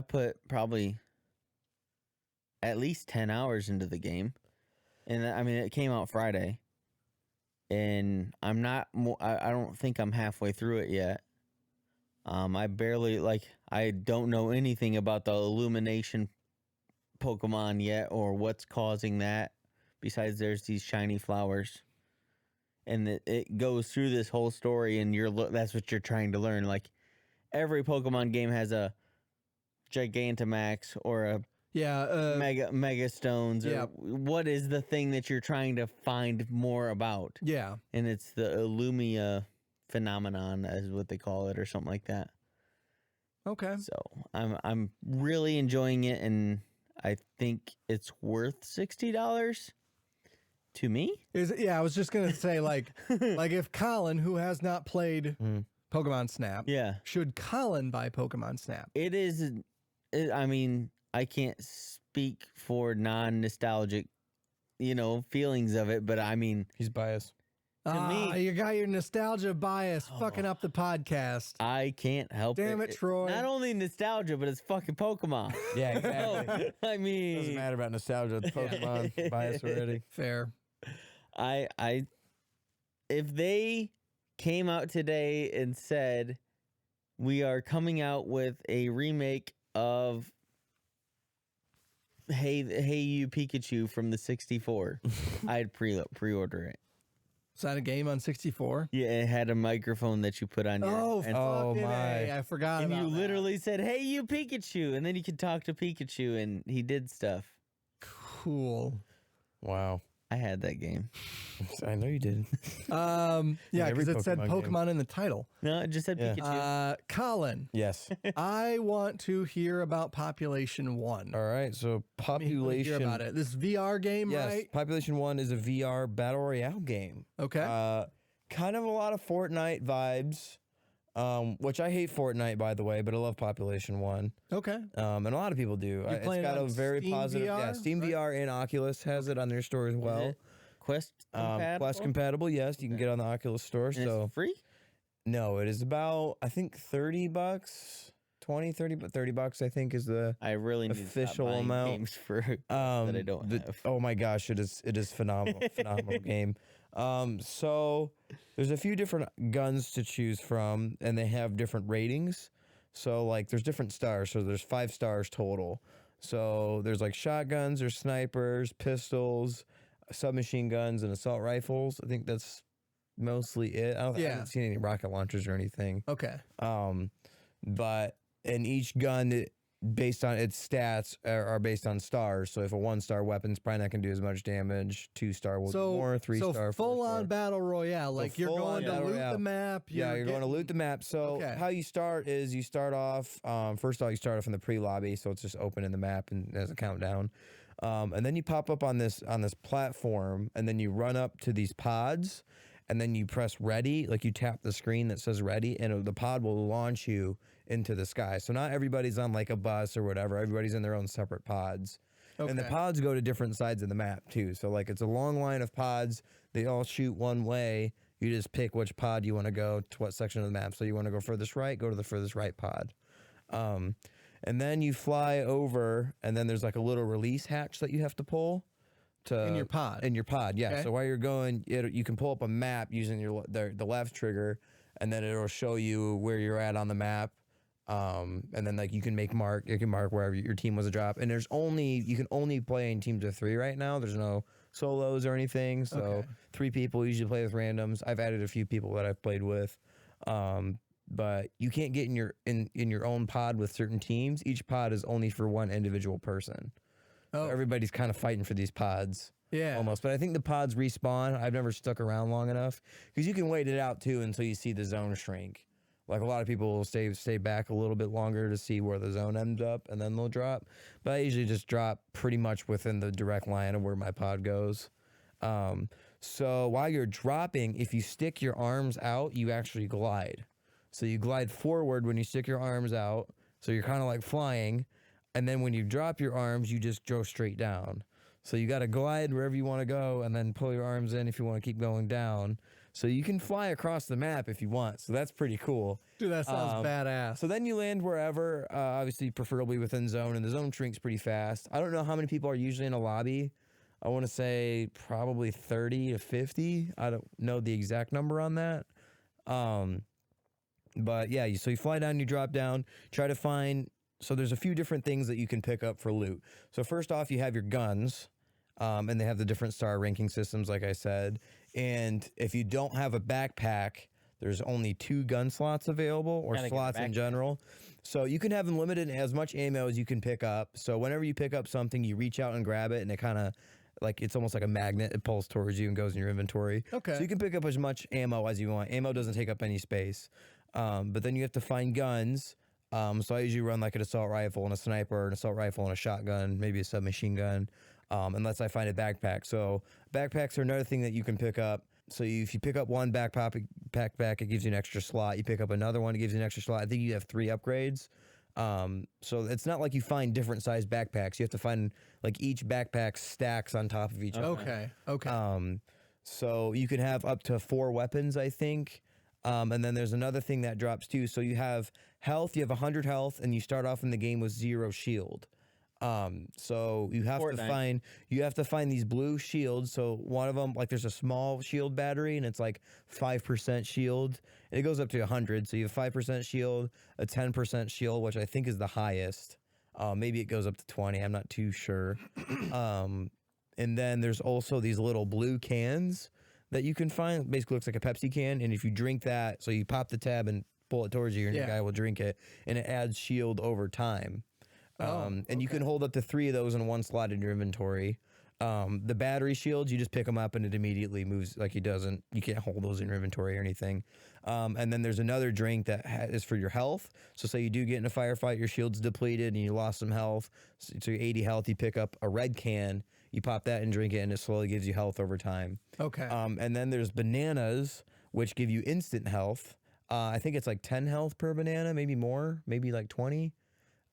put probably at least 10 hours into the game. And I mean, it came out Friday. And I'm not I don't think I'm halfway through it yet. I barely I don't know anything about the illumination Pokemon yet or what's causing that besides there's these shiny flowers. And it goes through this whole story and that's what you're trying to learn. Like every Pokemon game has a Gigantamax or a Mega Stones or what is the thing that you're trying to find more about? Yeah. And it's the Illumia phenomenon, is what they call it, or something like that. Okay. So I'm really enjoying it, and I think it's worth $60 to me. I was just gonna say like if Colin, who has not played Pokemon Snap, should Colin buy Pokemon Snap? It is. I mean, I can't speak for non-nostalgic, feelings of it, but I mean, He's biased. to me, You got your nostalgia bias fucking up the podcast. I can't help it. Damn it, Troy. Not only nostalgia, but it's fucking Pokemon. Yeah, exactly. I mean, Doesn't matter about nostalgia. It's Pokemon bias already. Fair. If they came out today and said we are coming out with a remake of Hey You Pikachu from the 64, I'd pre-order it. Is that a game on 64? Yeah, it had a microphone that you put on your fucking A. I forgot and about you that. literally said, "Hey, you Pikachu," and then you could talk to Pikachu, and he did stuff. Cool. Wow. I had that game. I know you did. Yeah, every because it said Pokemon game. Pokemon in the title. No, it just said Yeah. Pikachu. Colin, Yes. I want to hear about Population 1. All right. So Let me population. hear about it. This VR game, Yes. right? Population 1 is a VR battle royale game. Okay. Kind of a lot of Fortnite vibes. Which I hate Fortnite, by the way, but I love Population 1. Okay. And a lot of people do. It's playing got it a on very Steam positive. VR, Yeah, Steam right? VR and Oculus has it on their store as well. Is it Quest compatible? Quest compatible, yes. You can get on the Oculus store. And So it's free? no, it is about I think $30, 20, 30, but $30 I think is the I really need official to stop buying amount. games for that I don't have. Oh my gosh, it is phenomenal, phenomenal game. So there's a few different guns to choose from, and they have different ratings. So like there's different stars. So there's 5 stars total. So there's like shotguns, there's snipers, pistols, submachine guns, and assault rifles. I think that's mostly it. I haven't seen any rocket launchers or anything. Okay. But in each gun, based on its stats, are based on stars. So if a 1-star weapon's probably not going to do as much damage. 2-star will do more. 3-star, full 4-star. on battle royale. Like you're full-on going to battle loot royale. the map. You're going to loot the map. So how you start is you start off, first of all, you start off in the pre-lobby. So it's just open in the map and there's a countdown. And then you pop up on this platform, and then you run up to these pods, and then you press ready, like you tap the screen that says ready, and the pod will launch you into the sky. So not everybody's on like a bus or whatever. Everybody's in their own separate pods. And the pods go to different sides of the map too. So like it's a long line of pods. They all shoot one way. You just pick which pod you want to go to, what section of the map. So you want to go furthest right, go to the furthest right pod. And then you fly over, and then there's like a little release hatch that you have to pull. In your pod. In your pod, yeah. Okay. So while you're going, you can pull up a map using the left trigger, and then it'll show you where you're at on the map. And then like you can mark wherever your team was a drop. And you can only play in teams of 3 right now. There's no solos or anything. So Okay. 3 people usually play with randoms. I've added a few people that I've played with. But you can't get in your own pod with certain teams. Each pod is only for one individual person. Oh, So everybody's kind of fighting for these pods. yeah. Almost. But I think the pods respawn. I've never stuck around long enough because you can wait it out too until you see the zone shrink. Like a lot of people will stay back a little bit longer to see where the zone ends up and then they'll drop. But I usually just drop pretty much within the direct line of where my pod goes. So while you're dropping, if you stick your arms out, you actually glide. So you glide forward when you stick your arms out. So you're kind of like flying. And then when you drop your arms, you just go straight down. So you got to glide wherever you want to go and then pull your arms in if you want to keep going down. So you can fly across the map if you want. So that's pretty cool. Dude, that sounds badass. So then you land wherever, obviously preferably within zone, and the zone shrinks pretty fast. I don't know how many people are usually in a lobby. I want to say probably 30 to 50. I don't know the exact number on that. But yeah, so you fly down, you drop down, try to find. So there's a few different things that you can pick up for loot. So first off, you have your guns, and they have the different star ranking systems, like I said. And if you don't have a backpack, there's only 2 gun slots available, or Gotta get a slots in backpack. general. So you can have them limited in as much ammo as you can pick up. So whenever you pick up something, you reach out and grab it, and it kind of like it's almost like a magnet. It pulls towards you and goes in your inventory. Okay. So you can pick up as much ammo as you want. Ammo doesn't take up any space. But then you have to find guns. So I usually run like an assault rifle and a sniper, an assault rifle and a shotgun, maybe a submachine gun, unless I find a backpack. So backpacks are another thing that you can pick up. So if you pick up one backpack, it gives you an extra slot. You pick up another one, it gives you an extra slot. I think you have 3 upgrades. So it's not like you find different size backpacks. You have to find like each backpack stacks on top of each other. Okay. So you can have up to 4 weapons, I think. And then there's another thing that drops too. So you have health, you have 100 health, and you start off in the game with 0 shield. So you have to find these blue shields. So one of them, like there's a small shield battery and it's like 5% shield. And it goes up to 100. So you have 5% shield, a 10% shield, which I think is the highest. Maybe it goes up to 20. I'm not too sure. And then there's also these little blue cans that you can find. Basically looks like a Pepsi can. And if you drink that, so you pop the tab and pull it towards you and your guy will drink it. And it adds shield over time. And you can hold up to 3 of those in one slot in your inventory. The battery shields, you just pick them up and it immediately moves like you can't hold those in your inventory or anything. And then there's another drink that is for your health. So say you do get in a firefight, your shield's depleted and you lost some health. So you're 80 health, you pick up a red can, you pop that and drink it and it slowly gives you health over time. Okay. And then there's bananas, which give you instant health. I think it's like 10 health per banana, maybe more, maybe like 20.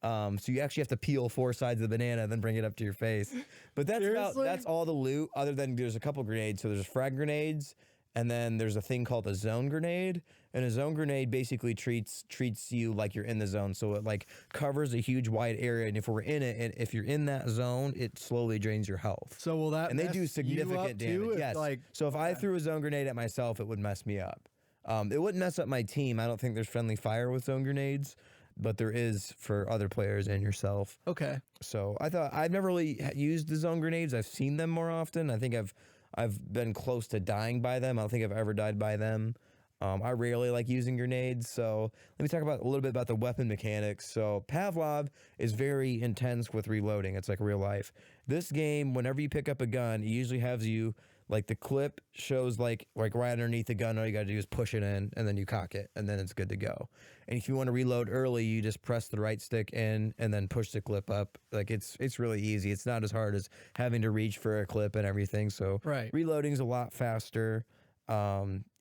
So you actually have to peel 4 sides of the banana and then bring it up to your face. But that's all the loot, other than there's a couple grenades. So there's frag grenades, and then there's a thing called a zone grenade. And a zone grenade basically treats you like you're in the zone. So it like covers a huge wide area, and if we're in it, and if you're in that zone, it slowly drains your health. So will that And they mess do you significant up damage. too, if, Yes. like, So if I threw a zone grenade at myself, it would mess me up. It wouldn't mess up my team. I don't think there's friendly fire with zone grenades, but there is for other players and yourself. Okay. So I've never really used the zone grenades. I've seen them more often. I think I've been close to dying by them. I don't think I've ever died by them. I rarely like using grenades. So let me talk a little bit about the weapon mechanics. So Pavlov is very intense with reloading. It's like real life. This game, whenever you pick up a gun, it usually has you like the clip shows like right underneath the gun. All you got to do is push it in and then you cock it and then it's good to go. And if you want to reload early, you just press the right stick in and then push the clip up. Like it's really easy. It's not as hard as having to reach for a clip and everything. So reloading's a lot faster.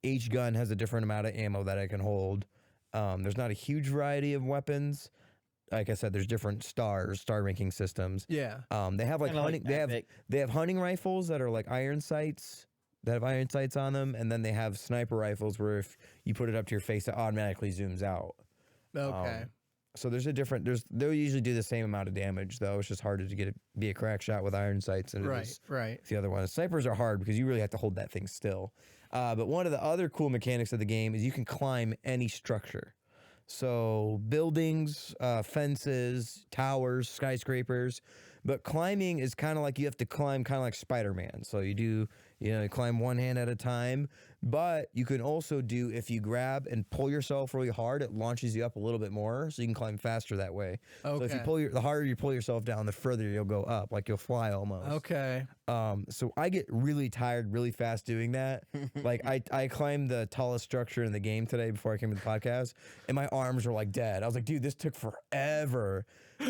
Each gun has a different amount of ammo that I can hold. There's not a huge variety of weapons. Like I said, there's different star ranking systems. Yeah. They have like hunting. They have hunting rifles that are like iron sights that have iron sights on them, and then they have sniper rifles where if you put it up to your face, it automatically zooms out. Okay. So they'll usually do the same amount of damage, though. It's just harder to be a crack shot with iron sights than it is the other one. Snipers are hard because you really have to hold that thing still. But one of the other cool mechanics of the game is you can climb any structure. So buildings, fences, towers, skyscrapers. But climbing is kind of like you have to climb kind of like Spider-Man. So you climb one hand at a time. But you can also do, if you grab and pull yourself really hard, it launches you up a little bit more, so you can climb faster that way. So if you the harder you pull yourself down, the further you'll go up, like you'll fly almost. Okay. So I get really tired really fast doing that. Like I climbed the tallest structure in the game today before I came to the podcast, and my arms were like dead. I was like, dude, this took forever.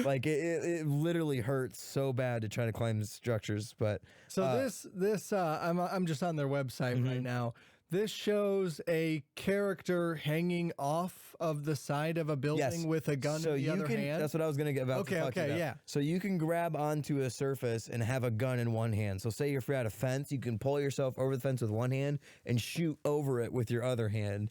Like it literally hurts so bad to try to climb the structures. But so this I'm just on their website right now. This shows a character hanging off of the side of a building with a gun in the other hand. That's what I was going to get about. Okay, yeah. So you can grab onto a surface and have a gun in one hand. So say you're at a fence, you can pull yourself over the fence with one hand and shoot over it with your other hand.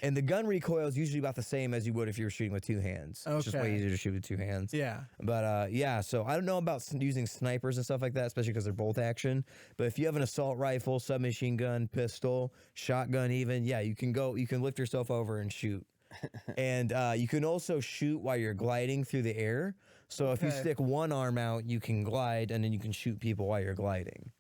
And the gun recoil is usually about the same as you would if you were shooting with two hands. It's just way easier to shoot with two hands. Yeah. But yeah, so I don't know about using snipers and stuff like that, especially because they're bolt action. But if you have an assault rifle, submachine gun, pistol, shotgun even, yeah, you can lift yourself over and shoot. And you can also shoot while you're gliding through the air. So if you stick one arm out, you can glide, and then you can shoot people while you're gliding.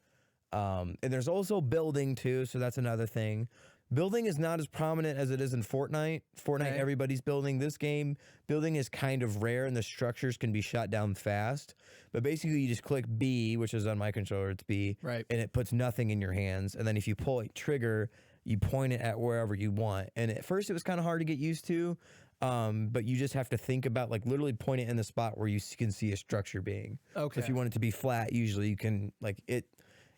And there's also building too, so that's another thing. Building is not as prominent as it is in Fortnite. Everybody's building. This game, building is kind of rare, and the structures can be shot down fast. But basically, you just click B, which is on my controller, it's B, and it puts nothing in your hands. And then if you pull a trigger, you point it at wherever you want. And at first, it was kind of hard to get used to, but you just have to think about, like, literally point it in the spot where you can see a structure being. Okay. So if you want it to be flat, usually you can, like,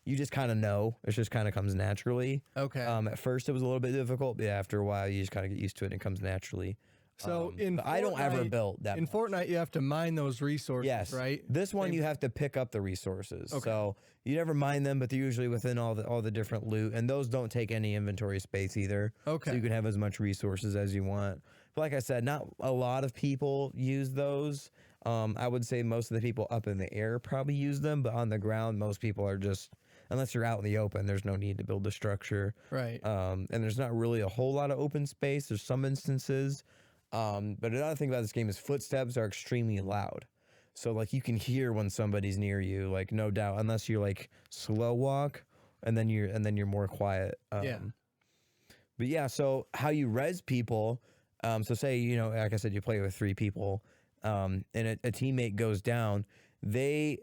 you just kind of know. It just kind of comes naturally. Okay. At first, it was a little bit difficult, but after a while, you just kind of get used to it, and it comes naturally. So I don't ever build that. In Fortnite, you have to mine those resources, right? This one, you have to pick up the resources. Okay. So you never mine them, but they're usually within all the different loot, and those don't take any inventory space either. Okay. So you can have as much resources as you want. But like I said, not a lot of people use those. I would say most of the people up in the air probably use them, but on the ground, most people are just, unless you're out in the open, there's no need to build a structure. Right. And there's not really a whole lot of open space. There's some instances. But another thing about this game is footsteps are extremely loud. So like you can hear when somebody's near you, like no doubt, unless you're like slow walk and then you're more quiet. Yeah. But yeah, so how you res people, so say, like I said, you play with 3 people, and a teammate goes down, their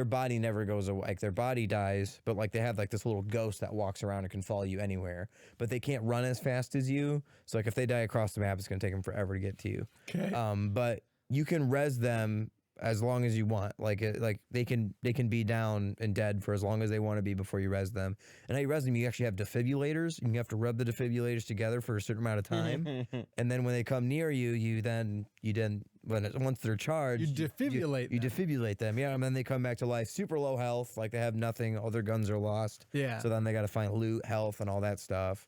body never goes away. Like their body dies, but like they have like this little ghost that walks around and can follow you anywhere. But they can't run as fast as you. So like if they die across the map, it's gonna take them forever to get to you. Okay. But you can res them as long as you want. Like they can be down and dead for as long as they want to be before you res them. And how you res them, you actually have defibrillators. You have to rub the defibrillators together for a certain amount of time. And then when they come near you, once they're charged, you defibrillate them. Yeah, and then they come back to life, super low health, like they have nothing, all their guns are lost. Yeah. So then they got to find loot, health, and all that stuff.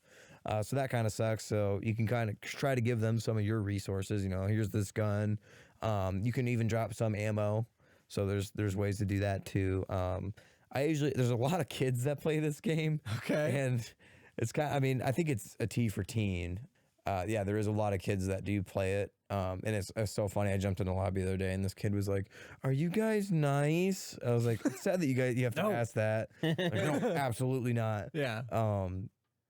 So that kind of sucks. So you can kind of try to give them some of your resources. Here's this gun. You can even drop some ammo. So there's ways to do that too. There's a lot of kids that play this game. Okay. And it's I think it's a T for teen. Yeah, there is a lot of kids that do play it. And it's so funny. I jumped in the lobby the other day and this kid was like, "Are you guys nice?" I was like, "It's sad that you have to ask that." Like, no, absolutely not. Yeah.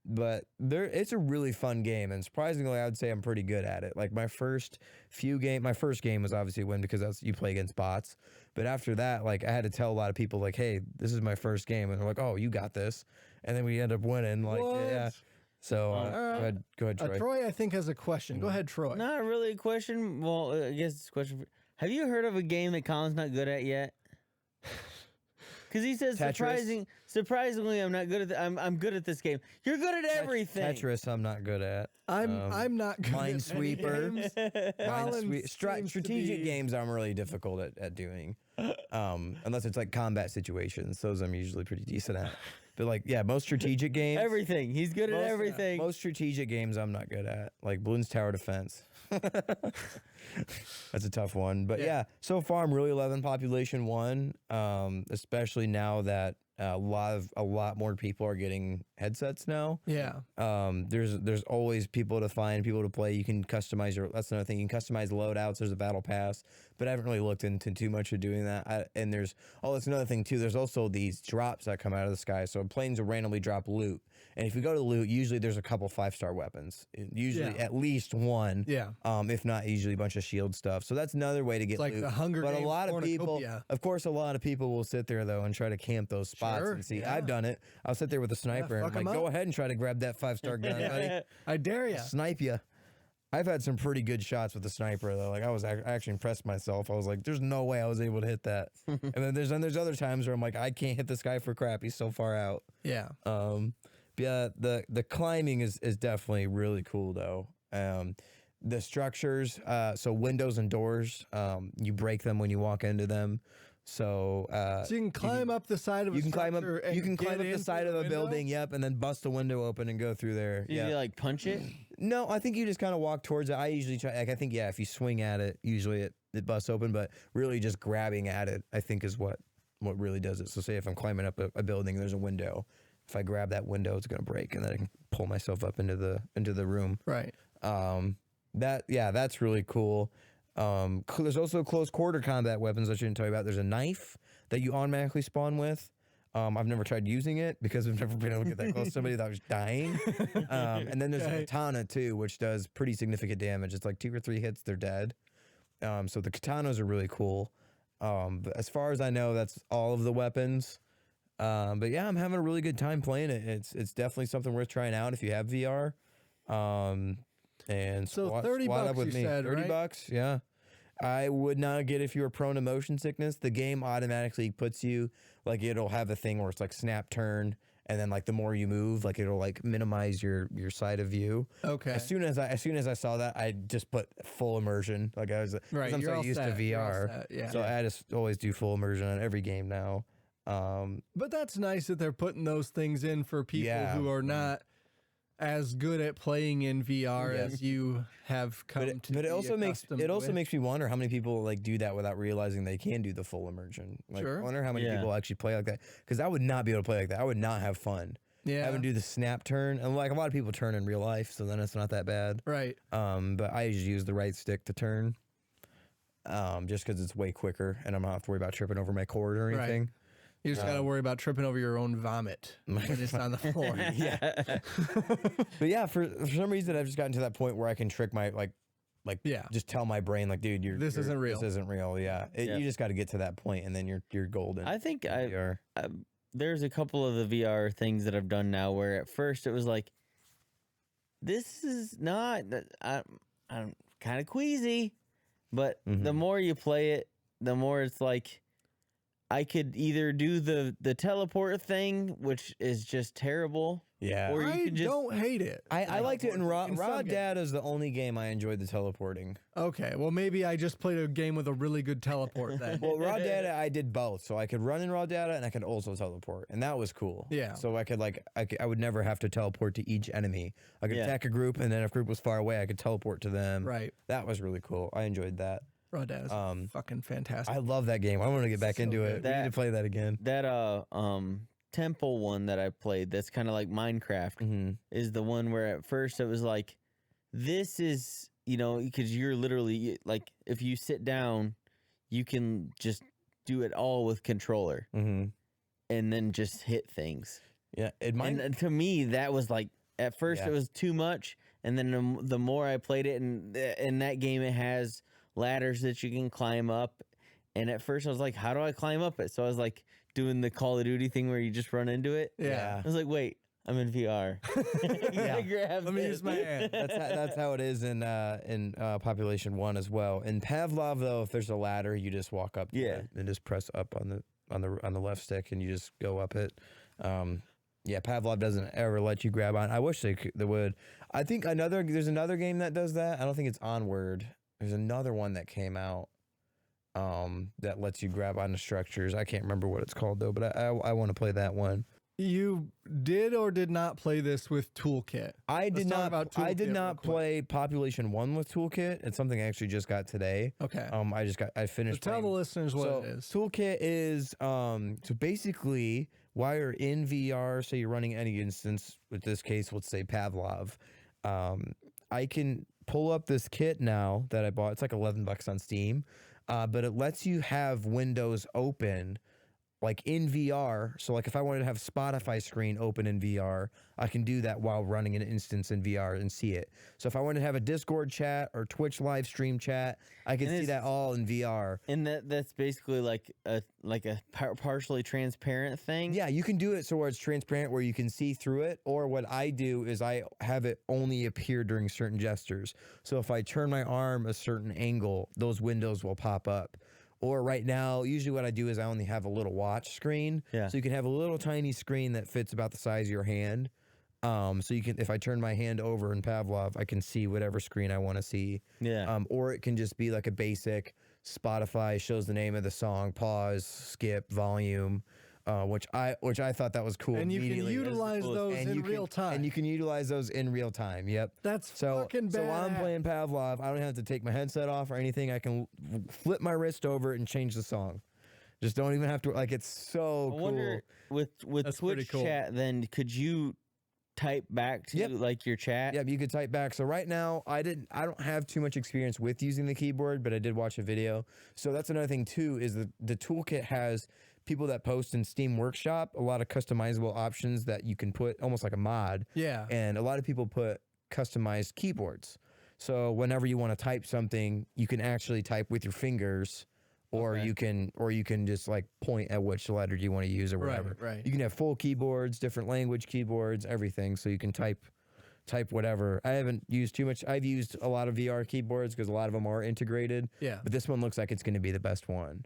But it's a really fun game, and surprisingly, I would say I'm pretty good at it. Like my first game was obviously a win because you play against bots. But after that, like I had to tell a lot of people, like, "Hey, this is my first game," and they're like, "Oh, you got this," and then we end up winning. Like, yeah. So go ahead, Troy. Troy, I think has a question. Go ahead, Troy. Not really a question. Well, I guess it's a question. Have you heard of a game that Colin's not good at yet? Because he says surprisingly, I'm not good at. I'm good at this game. You're good at everything. Tetris, I'm not good at. I'm not good at Minesweeper. Strategic games, I'm really difficult at doing. Unless it's like combat situations, those I'm usually pretty decent at. But like, yeah, most strategic games. Everything. He's good at everything. Most strategic games I'm not good at. Like Bloons Tower Defense. That's a tough one. But yeah, so far I'm really loving Population 1. Especially now that a lot more people are getting headsets now. Yeah. There's always people to find, people to play. You can customize that's another thing. You can customize loadouts. There's a battle pass, but I haven't really looked into too much of doing that. And that's another thing too. There's also these drops that come out of the sky. So planes will randomly drop loot, and if you go to the loot, usually there's a couple 5-star weapons. Usually at least one. Yeah. If not, usually a bunch of shield stuff. So that's another way to get It's like loot. the Hunger But Games a lot of people, cornucopia. of course, a lot of people will sit there though and try to camp those spots Sure, and see. yeah. I've done it. I'll sit there with a sniper and fuck I'm 'em like, go up. ahead and try to grab that 5-star gun, buddy. I dare you. Snipe you. I've had some pretty good shots with the sniper though. Like I actually impressed myself. I was like, there's no way I was able to hit that. And then there's other times where I'm like, I can't hit this guy for crap. He's so far out. Yeah. Yeah, the climbing is definitely really cool though. The structures, so windows and doors, you break them when you walk into them. So So you can climb up the side of a you can climb up structure and you can get climb up the into side of a window? building, yep, and then bust the window open and go through there. Did Yeah. you like punch it? No, I think you just kind of walk towards it. I usually try. Like, I think if you swing at it, usually it busts open. But really, just grabbing at it, I think, is what really does it. So, say if I'm climbing up a building, and there's a window. If I grab that window, it's gonna break, and then I can pull myself up into the room. Right. That's really cool. There's also close quarter combat weapons I shouldn't tell you about. There's a knife that you automatically spawn with. I've never tried using it because I've never been able to get that close to somebody without just dying. And then there's a katana too, which does pretty significant damage. It's like 2 or 3 hits, they're dead. So the katanas are really cool. But as far as I know, that's all of the weapons. But yeah, I'm having a really good time playing it. It's definitely something worth trying out if you have VR. And So squat 30 up bucks with you me. said, 30 right? bucks, yeah. I would not get if you were prone to motion sickness. The game automatically puts you, like, it'll have a thing where it's like snap turn, and then like the more you move, like it'll like minimize your side of view. Okay. As soon as I saw that, I just put full immersion. Like I was, 'cause Right, I'm you're so all used to set, you're all VR, set, yeah. so I just always do full immersion on every game now. But that's nice that they're putting those things in for people Yeah. who are not as good at playing in VR Yes. as you have come to. But it be also accustomed with. makes me wonder how many people like do that without realizing they can do the full immersion. Like, Sure. I wonder how many Yeah. people actually play like that, because I would not be able to play like that. I would not have fun. Yeah. Having to do the snap turn, and like a lot of people turn in real life, so then it's not that bad. Right. But I usually use the right stick to turn, just because it's way quicker, and I'm not have to worry about tripping over my cord or Right. anything. You just got to worry about tripping over your own vomit when it's on the floor. Yeah. But yeah, for some reason, I've just gotten to that point where I can trick my Yeah. just tell my brain like, dude, This isn't real. This isn't real. Yeah. Yeah. You just got to get to that point, and then you're golden. I think VR. there's a couple of the VR things that I've done now where at first it was like, this is not, I'm kind of queasy, but the more you play it, the more it's like, I could either do the teleport thing, which is just terrible. Yeah. Or you I can just don't hate it. I liked it in Raw. In some Raw games. Data is the only game I enjoyed the teleporting. Okay, well maybe I just played a game with a really good teleport then. Well, Raw Data, I did both, so I could run in Raw Data and I could also teleport, and that was cool. Yeah. So I could I would never have to teleport to each enemy. I could Yeah. attack a group, and then if a group was far away, I could teleport to them. Right. That was really cool. I enjoyed that. Raw Data's fucking fantastic. I love that game. I want to get back So into good. it. We need to play that again. that temple one that I played that's kind of like Minecraft is the one where at first it was like, this is, because you're literally like, if you sit down, you can just do it all with controller and then just hit things. Yeah. And to me, that was like, at first Yeah. it was too much. And then the more I played it, and in that game, it has ladders that you can climb up. And at first I was like, how do I climb up it? So I was like doing the Call of Duty thing where you just run into it. Yeah. I was like, wait, I'm in VR. Yeah. Grab Let me this. use my hand. That's how it is in Population 1 as well. In Pavlov though, if there's a ladder, you just walk up to Yeah. it and just press up on the left stick, and you just go up it. Yeah, Pavlov doesn't ever let you grab on. I wish they would. I think there's another game that does that. I don't think it's Onward. There's another one that came out that lets you grab onto structures. I can't remember what it's called though, but I want to play that one. You did or did not play this with Toolkit? I did talk not. about I Toolkit did real not quick. play Population 1 with Toolkit. It's something I actually just got today. Okay. I finished. So tell the playing. listeners what So it is. Toolkit is so basically while you're in VR, say you're running any instance, with this case, let's say Pavlov, I can pull up this kit now that I bought. It's like $11 on Steam, but it lets you have windows open like in VR. So like if I wanted to have Spotify screen open in VR, I can do that while running an instance in VR and see it. So if I wanted to have a Discord chat or Twitch live stream chat, I can see that all in VR. And that's basically like a partially transparent thing. Yeah, you can do it so where it's transparent where you can see through it. Or what I do is I have it only appear during certain gestures. So if I turn my arm a certain angle, those windows will pop up. Or right now, usually what I do is I only have a little watch screen. Yeah. So you can have a little tiny screen that fits about the size of your hand. So you can, if I turn my hand over in Pavlov, I can see whatever screen I want to see. Yeah. Or it can just be like a basic Spotify shows the name of the song, pause, skip, volume, which I thought that was cool. And you can utilize those in real time. And you can utilize those in real time. Yep. That's so fucking badass. So while I'm playing Pavlov, I don't have to take my headset off or anything. I can flip my wrist over and change the song. Just don't even have to, like, it's so cool. I wonder with That's pretty Twitch cool. chat, then could you type back to like your chat? Yeah, you could type back. So right now, I don't have too much experience with using the keyboard, but I did watch a video. So that's another thing too, is the Toolkit has people that post in Steam Workshop, a lot of customizable options that you can put almost like a mod. Yeah. And a lot of people put customized keyboards. So whenever you want to type something, you can actually type with your fingers. Or you can just like point at which letter you want to use or whatever. Right. You can have full keyboards, different language keyboards, everything. So you can type whatever. I haven't used too much. I've used a lot of VR keyboards because a lot of them are integrated. Yeah. But this one looks like it's going to be the best one,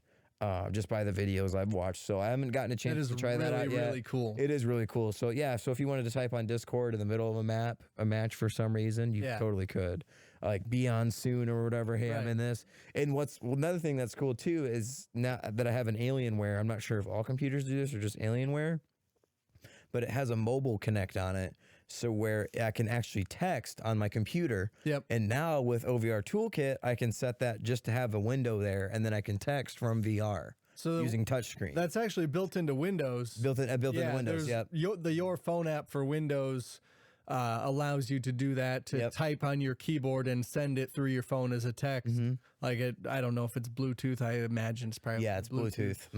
just by the videos I've watched. So I haven't gotten a chance to try that out yet. Really cool. It is really cool. So yeah. So if you wanted to type on Discord in the middle of a match for some reason, you totally could. Like be on soon or whatever. Hey, I'm in this. And another thing that's cool too is now that I have an Alienware, I'm not sure if all computers do this or just Alienware, but it has a mobile connect on it. So where I can actually text on my computer. Yep. And now with OVR Toolkit, I can set that just to have a window there, and then I can text from VR. So using touchscreen. That's actually built into Windows. Built into Windows. Yep. The Your Phone app for Windows allows you to do that, to type on your keyboard and send it through your phone as a text. Like I don't know if it's Bluetooth. I imagine it's probably it's Bluetooth.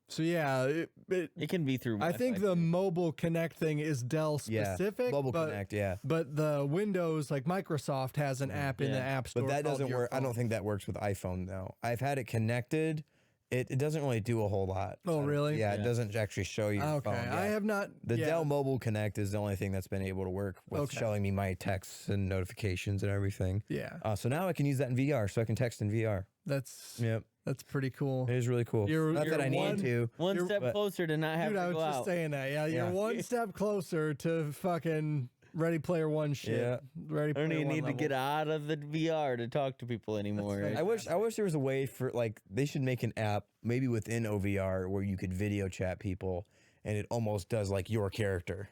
So yeah, it can be through. I think the mobile connect thing is Dell specific. Mobile Connect, But the Windows, like Microsoft has an app in the App Store. But that doesn't work. I don't think that works with iPhone though. I've had it connected. It doesn't really do a whole lot. Oh, really? Yeah, it doesn't actually show you. Okay, phone. Yeah. I have not. The Dell Mobile Connect is the only thing that's been able to work with showing me my texts and notifications and everything. Yeah. So now I can use that in VR, so I can text in VR. That's Yep. That's pretty cool. It is really cool. Not that I need to. One step closer to not having to go out. Dude, I was just saying that. Yeah, you're one step closer to fucking Ready Player One shit. Yeah. Ready Player I don't even One need level. to get out of the VR to talk to people anymore. I wish there was a way for, like, they should make an app maybe within OVR where you could video chat people and it almost does like your character.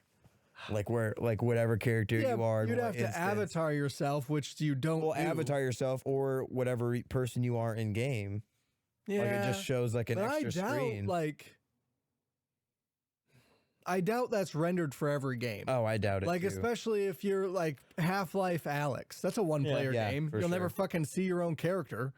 Like whatever character you are. You'd have to avatar yourself, which you don't. Well, avatar yourself or whatever person you are in game. Yeah. Like it just shows like an extra screen. I doubt that's rendered for every game. Oh, I doubt it. Like, too. especially if you're like Half-Life Alex. That's a one-player game. You'll never fucking see your own character.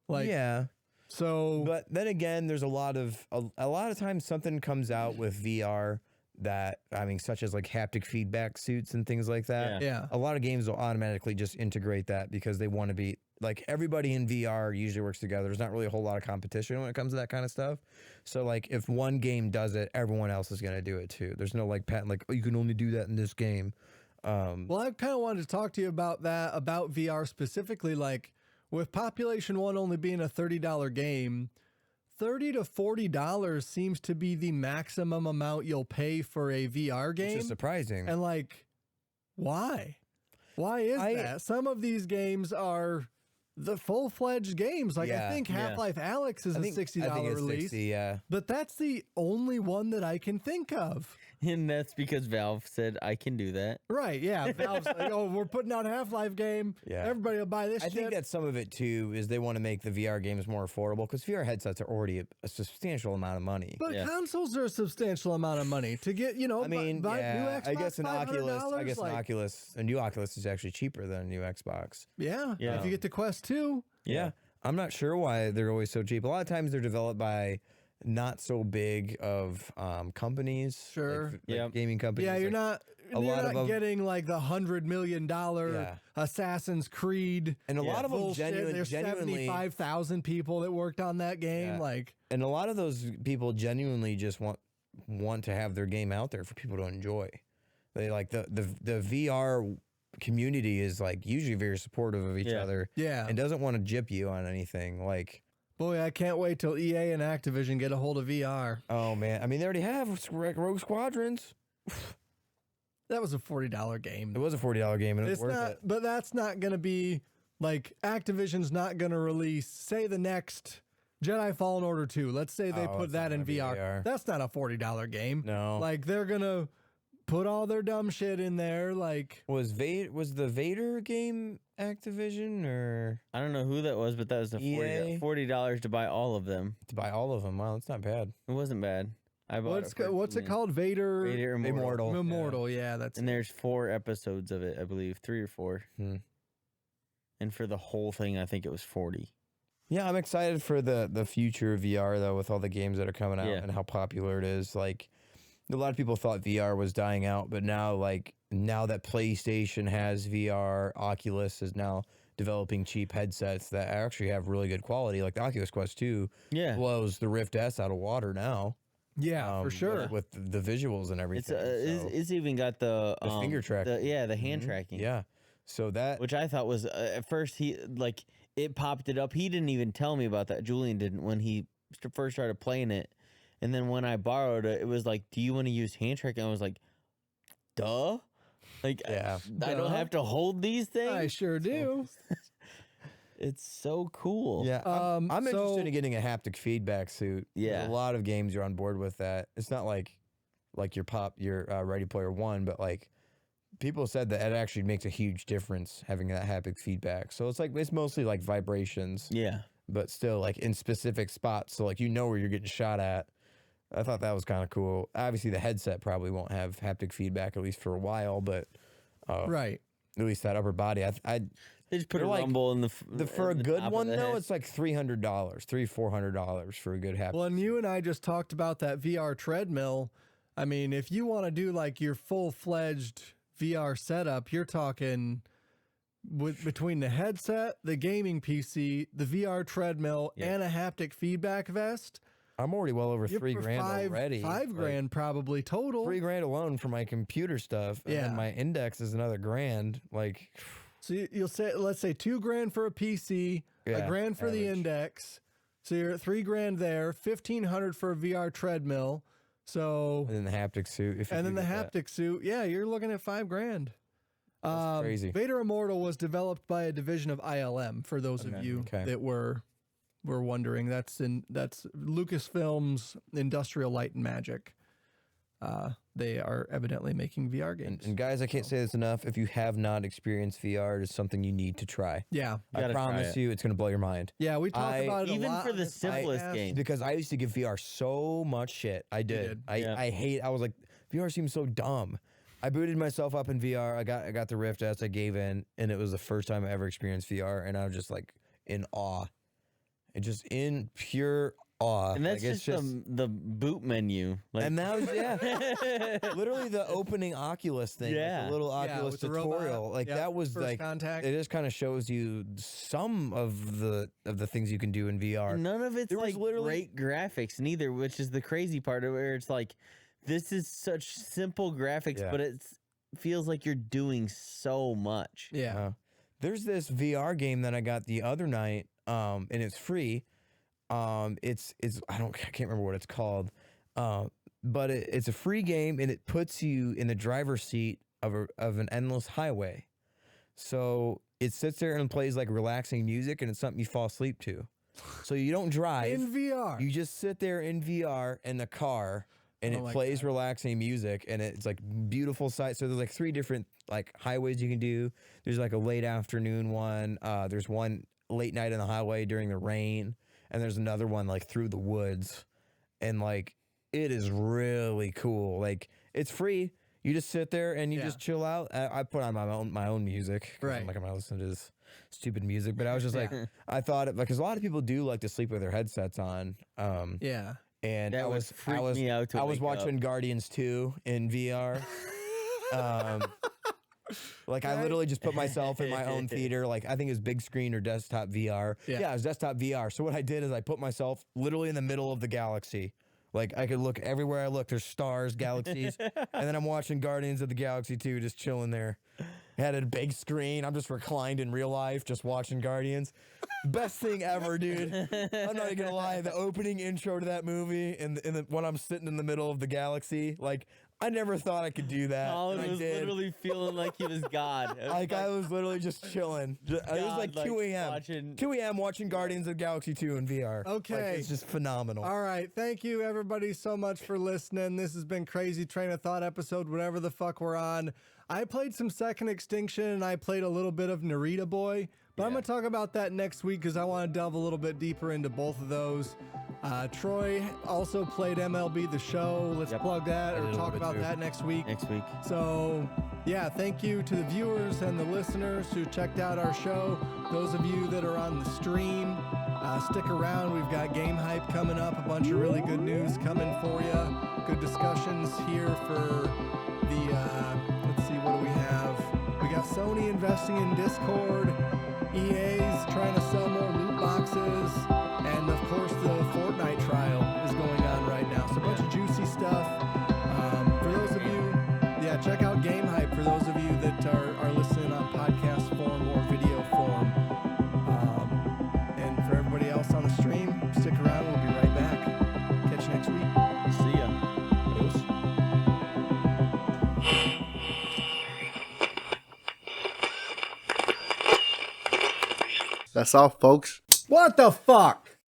Like, yeah. So, but then again, there's a lot of times something comes out with VR that, I mean, such as like haptic feedback suits and things like that. Yeah. A lot of games will automatically just integrate that because they want to be like, everybody in VR usually works together. There's not really a whole lot of competition when it comes to that kind of stuff. So like if one game does it, everyone else is going to do it too. There's no like patent, like, oh, you can only do that in this game. Well, I kind of wanted to talk to you about that, about VR specifically, like with Population 1 only being a $30 game, $30 to $40 seems to be the maximum amount you'll pay for a VR game. Which is surprising. And like, why? Why is that? Some of these games are the full-fledged games. Like, I think Half-Life Alex is a $60 release. 60, yeah. But that's the only one that I can think of. And that's because Valve said I can do that. Right, yeah. Valve's like, oh, we're putting out a Half-Life game. Yeah. Everybody will buy this I shit. think that some of it too is they want to make the VR games more affordable because VR headsets are already a substantial amount of money. But Yeah. consoles are a substantial amount of money to get, you know, I mean, buy new yeah, Xbox, I guess an Oculus. I $500, guess like, an Oculus, a new Oculus is actually cheaper than a new Xbox. Yeah, Yeah. if you get the Quest 2. Yeah. I'm not sure why they're always so cheap. A lot of times they're developed by not so big of companies. Sure. Like, Yep. gaming companies. Yeah, you're like, not. a You're lot not of them- getting like the $100 million Yeah. Assassin's Creed. And a lot of them bullshit. There's genuinely 75,000 people that worked on that game. Yeah. Like, and a lot of those people genuinely just want to have their game out there for people to enjoy. They like the VR community is like usually very supportive of each Yeah. other yeah. and doesn't want to gyp you on anything. Like, Boy, I can't wait till EA and Activision get a hold of VR. oh man, I mean they already have Rogue Squadrons. That was a $40 game. It was a $40 game and it was It's worth not, it. but that's not going to be like Activision's not going to release, say, the next Jedi Fallen Order 2. Let's say they Oh, put it's that not in gonna be VR. VR. That's not a $40 game. No. Like, they're going to put all their dumb shit in there. Like, Was the Vader game Activision or I don't know who that was, but that was a EA? $40 to buy all of them. to buy all of them? Wow, that's not bad. It wasn't bad. I bought what's it called? Vader Vader Immortal. Immortal. Yeah, that's And there's 4 episodes of it, I believe, 3 or 4. Hmm. And for the whole thing, I think it was 40. Yeah, I'm excited for the future of VR though, with all the games that are coming out Yeah. and how popular it is. Like, a lot of people thought VR was dying out, but now that PlayStation has VR, Oculus is now developing cheap headsets that actually have really good quality. Like the Oculus Quest 2 Yeah. blows the Rift S out of water now. yeah, for sure. With the visuals and It's everything. so- it's even got the finger tracking. the hand tracking. yeah. So that Which I thought was at first it popped it up. He didn't even tell me about that. Julian didn't when he first started playing it. And then when I borrowed it, it was like, "Do you want to use hand tracking?" I was like, "Duh." Like Yeah. I don't Duh. have to hold these things. I sure do. It's so cool. Yeah, I'm so- interested in getting a haptic feedback suit. Yeah. a lot of games are on board with that. It's not like your Ready Player One, but like people said that it actually makes a huge difference having that haptic feedback. So it's mostly like vibrations, Yeah. but still like in specific spots. So like you know where you're getting shot at. I thought that was kind of cool. Obviously, the headset probably won't have haptic feedback at least for a while, but Right. at least that upper body, They just put They're a like- rumble in for a in the good top of one the though, head. it's like $300 for a good haptic. Well, and you and I just talked about that VR treadmill. I mean, if you want to do like your full-fledged VR setup, you're talking between the headset, the gaming PC, the VR treadmill, Yeah. and a haptic feedback vest. I'm already well over You're $3 for grand already. $5 Like, grand probably total. $3 alone for my computer stuff. And Yeah. then my index is another grand. Like, So you'll say, let's say $2 grand for a PC, Yeah, $1 grand for the average. index. So you're at $3 grand there, $1,500 for a VR treadmill. So and then the haptic suit. If you and do then the get that. haptic suit, yeah, you're looking at $5 grand. crazy. Vader Immortal was developed by a division of ILM. For those of you Okay. that were wondering, that's Lucasfilm's Industrial Light and Magic. They are evidently making VR games. And guys, I can't say this enough. If you have not experienced VR, it is something you need to try. yeah, I gotta try promise it. you, it's going to blow your mind. yeah, we talked I- about it even a lot for on the this simplest podcast. game. Because I used to give VR so much shit. I did. Yeah. I was like, VR seems so dumb. I booted myself up in VR. I got the Rift S. I gave in, and it was the first time I ever experienced VR, and I was just like in awe, and just in pure awe. And that's Like, it's just the boot menu. Like, and that was literally the opening Oculus thing. Like Yeah. the little Yeah, Oculus with the robot. tutorial. Like Yep, that was first like contact. it just kind of shows you some of the things you can do in VR. none of it's There was like literally- great graphics neither, which is the crazy part of it, where it's like, this is such simple graphics, Yeah. but it feels like you're doing so much. Yeah, There's this VR game that I got the other night, and it's free. I can't remember what it's called, but it's a free game, and it puts you in the driver's seat of an endless highway. So it sits there and plays like relaxing music, and it's something you fall asleep to. So you don't drive. in VR. You just sit there in VR in the car, and I it like plays that. relaxing music, and it's like beautiful sights. So there's like 3 different like highways you can do. There's like a late afternoon one. There's one late night on the highway during the rain, and there's another one like through the woods, and like it is really cool. Like it's free. You just sit there and you just chill out. I put on my own music. Right. I'm like, I'm not listening to this stupid music, but I was just like, Yeah. I thought it because a lot of people do like to sleep with their headsets on. Yeah. And That I would was freak me out to I was wake up. watching Guardians 2 in VR. Like I literally just put myself in my own theater. Like I think it was big screen or desktop VR. Yeah. It was desktop VR. So what I did is I put myself literally in the middle of the galaxy. Like I could look everywhere I look. There's stars, galaxies, and then I'm watching Guardians of the Galaxy 2, just chilling there. Had a big screen. I'm just reclined in real life, just watching Guardians. Best thing ever, dude. I'm not even gonna lie. The opening intro to that movie, and when I'm sitting in the middle of the galaxy, like I never thought I could do that. Colin and I was did. literally feeling like he was God. It was Like I was literally just chilling. It was God, like 2 a.m. watching- 2 a.m. watching Guardians of the Galaxy 2 in VR. Okay. Like, it's just phenomenal. All right. Thank you, everybody, so much for listening. This has been Crazy Train of Thought episode, whatever the fuck we're on. I played some Second Extinction, and I played a little bit of Narita Boy, but I'm going to talk about that next week because I want to delve a little bit deeper into both of those. Troy also played MLB The Show. Let's plug that I did or a little talk bit about too. that next week. Next week. So, yeah, thank you to the viewers and the listeners who checked out our show. Those of you that are on the stream, stick around. We've got Game Hype coming up, a bunch of really good news coming for you. Good discussions here for the, let's see, what do we have? We got Sony investing in Discord, EA's trying to sell more loot boxes, and of course the Fortnite trial is going on right now. So a bunch of juicy stuff. For those of you, check out Game Hype for those of you that are listening on podcast form or video form. And for everybody else on the stream, stick around. We'll be right back. Catch you next week. See ya. That's all, folks. What the fuck?